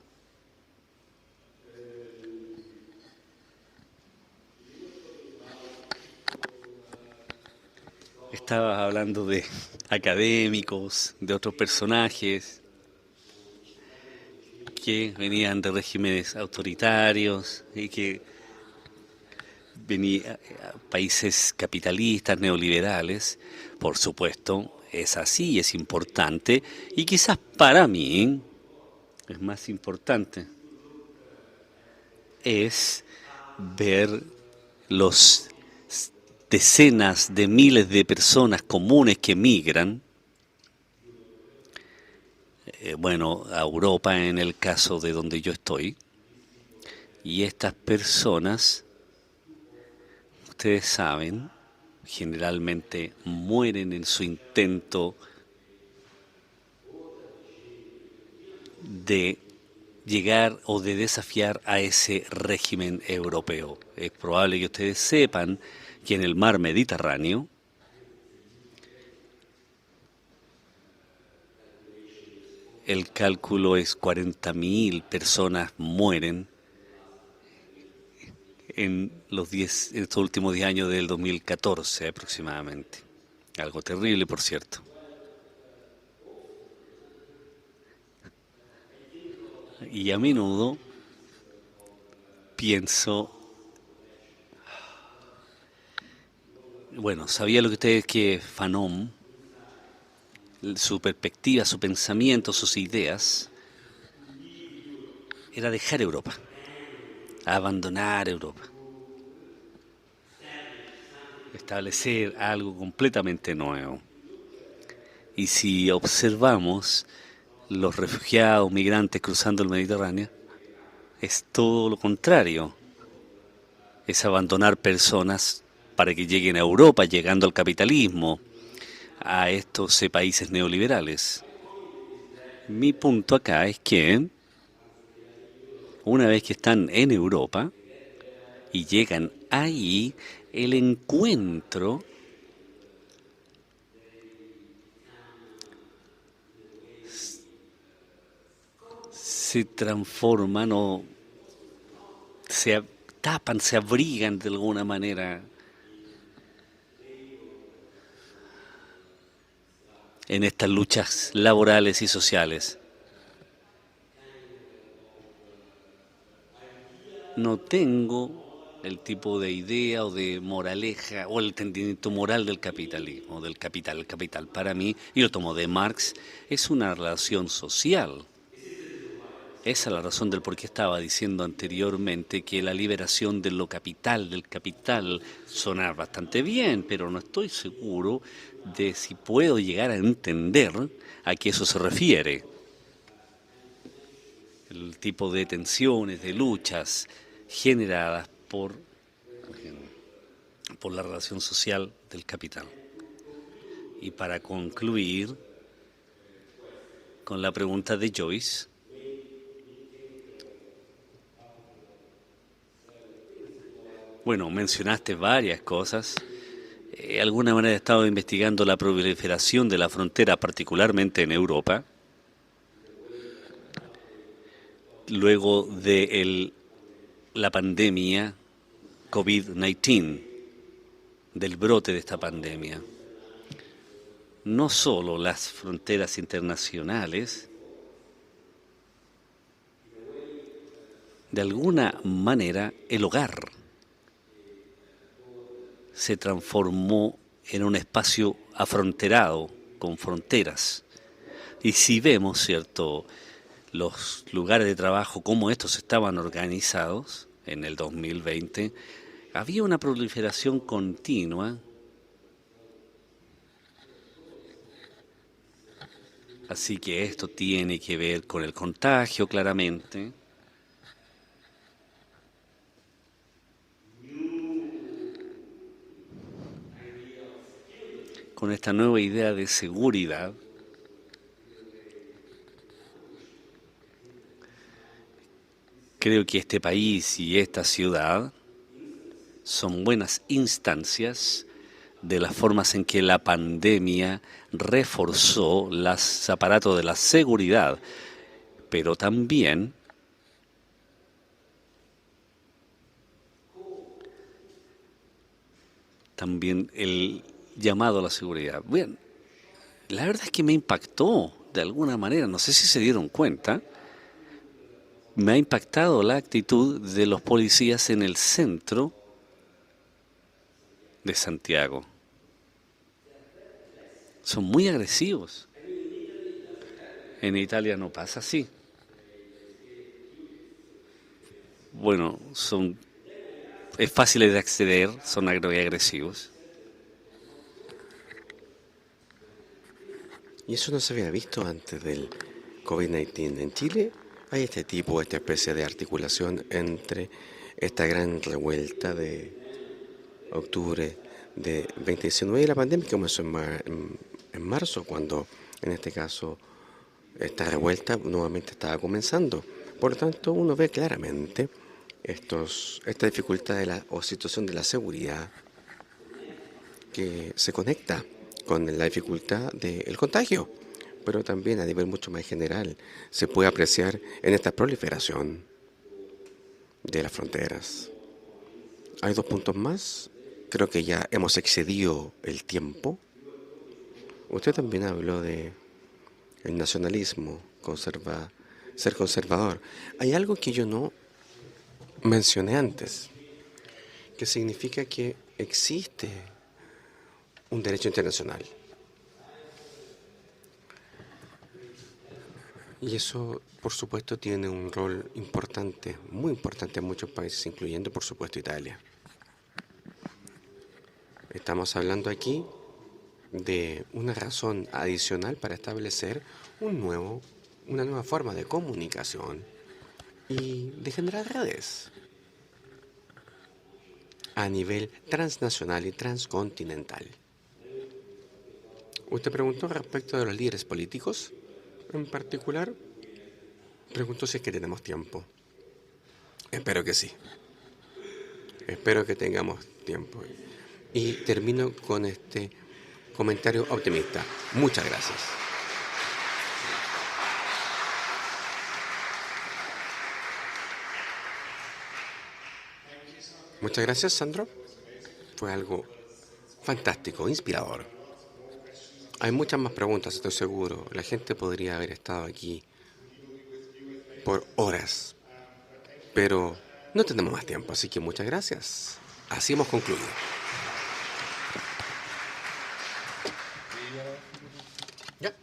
Estabas hablando de académicos, de otros personajes que venían de regímenes autoritarios y que venían a países capitalistas, neoliberales. Por supuesto, es así, es importante y quizás para mí es más importante es ver los decenas de miles de personas comunes que migran, a Europa en el caso de donde yo estoy, y estas personas, ustedes saben, generalmente mueren en su intento de llegar o de desafiar a ese régimen europeo. Es probable que ustedes sepan que en el mar Mediterráneo el cálculo es 40.000 personas mueren en estos últimos 10 años del 2014 aproximadamente. Algo terrible, por cierto. Y a menudo pienso, sabía lo que ustedes que Fanon, su perspectiva, su pensamiento, sus ideas, era dejar Europa, abandonar Europa, establecer algo completamente nuevo. Y si observamos los refugiados, migrantes cruzando el Mediterráneo, es todo lo contrario. Es abandonar personas para que lleguen a Europa, llegando al capitalismo, a estos países neoliberales. Mi punto acá es que una vez que están en Europa y llegan ahí, el encuentro se transforman o se tapan, se abrigan de alguna manera en estas luchas laborales y sociales. No tengo el tipo de idea o de moraleja o el entendimiento moral del capitalismo, del capital. El capital para mí, y lo tomo de Marx, es una relación social. Esa es la razón del por qué estaba diciendo anteriormente que la liberación de lo capital, del capital, suena bastante bien, pero no estoy seguro de si puedo llegar a entender a qué eso se refiere. El tipo de tensiones, de luchas generadas por la relación social del capital. Y para concluir con la pregunta de Joyce, bueno, mencionaste varias cosas. De alguna manera he estado investigando la proliferación de la frontera, particularmente en Europa, luego de la pandemia COVID-19, del brote de esta pandemia. No solo las fronteras internacionales, de alguna manera el hogar se transformó en un espacio afronterado, con fronteras. Y si vemos, ¿cierto?, los lugares de trabajo, cómo estos estaban organizados en el 2020, había una proliferación continua. Así que esto tiene que ver con el contagio, claramente. Con esta nueva idea de seguridad. Creo que este país y esta ciudad son buenas instancias de las formas en que la pandemia reforzó los aparatos de la seguridad, pero también el llamado a la seguridad. Bien, la verdad es que me impactó de alguna manera, no sé si se dieron cuenta, me ha impactado la actitud de los policías en el centro de Santiago. Son muy agresivos. En Italia no pasa así. Bueno, es fácil de acceder, son agresivos. Y eso no se había visto antes del COVID-19. En Chile hay esta especie de articulación entre esta gran revuelta de octubre de 2019 y la pandemia que comenzó en marzo, cuando en este caso esta revuelta nuevamente estaba comenzando. Por lo tanto, uno ve claramente esta dificultad o situación de la seguridad que se conecta con la dificultad del contagio, pero también a nivel mucho más general se puede apreciar en esta proliferación de las fronteras. Hay 2 puntos más. Creo que ya hemos excedido el tiempo. Usted también habló de el nacionalismo, ser conservador. Hay algo que yo no mencioné antes, que significa que existe un derecho internacional. Y eso, por supuesto, tiene un rol importante, muy importante en muchos países, incluyendo, por supuesto, Italia. Estamos hablando aquí de una razón adicional para establecer una nueva forma de comunicación y de generar redes a nivel transnacional y transcontinental. Usted preguntó respecto de los líderes políticos. En particular, preguntó si es que tenemos tiempo. Espero que sí. Espero que tengamos tiempo. Y termino con este comentario optimista. Muchas gracias. Muchas gracias, Sandro. Fue algo fantástico, inspirador. Hay muchas más preguntas, estoy seguro. La gente podría haber estado aquí por horas, pero no tenemos más tiempo, así que muchas gracias. Así hemos concluido. Ya.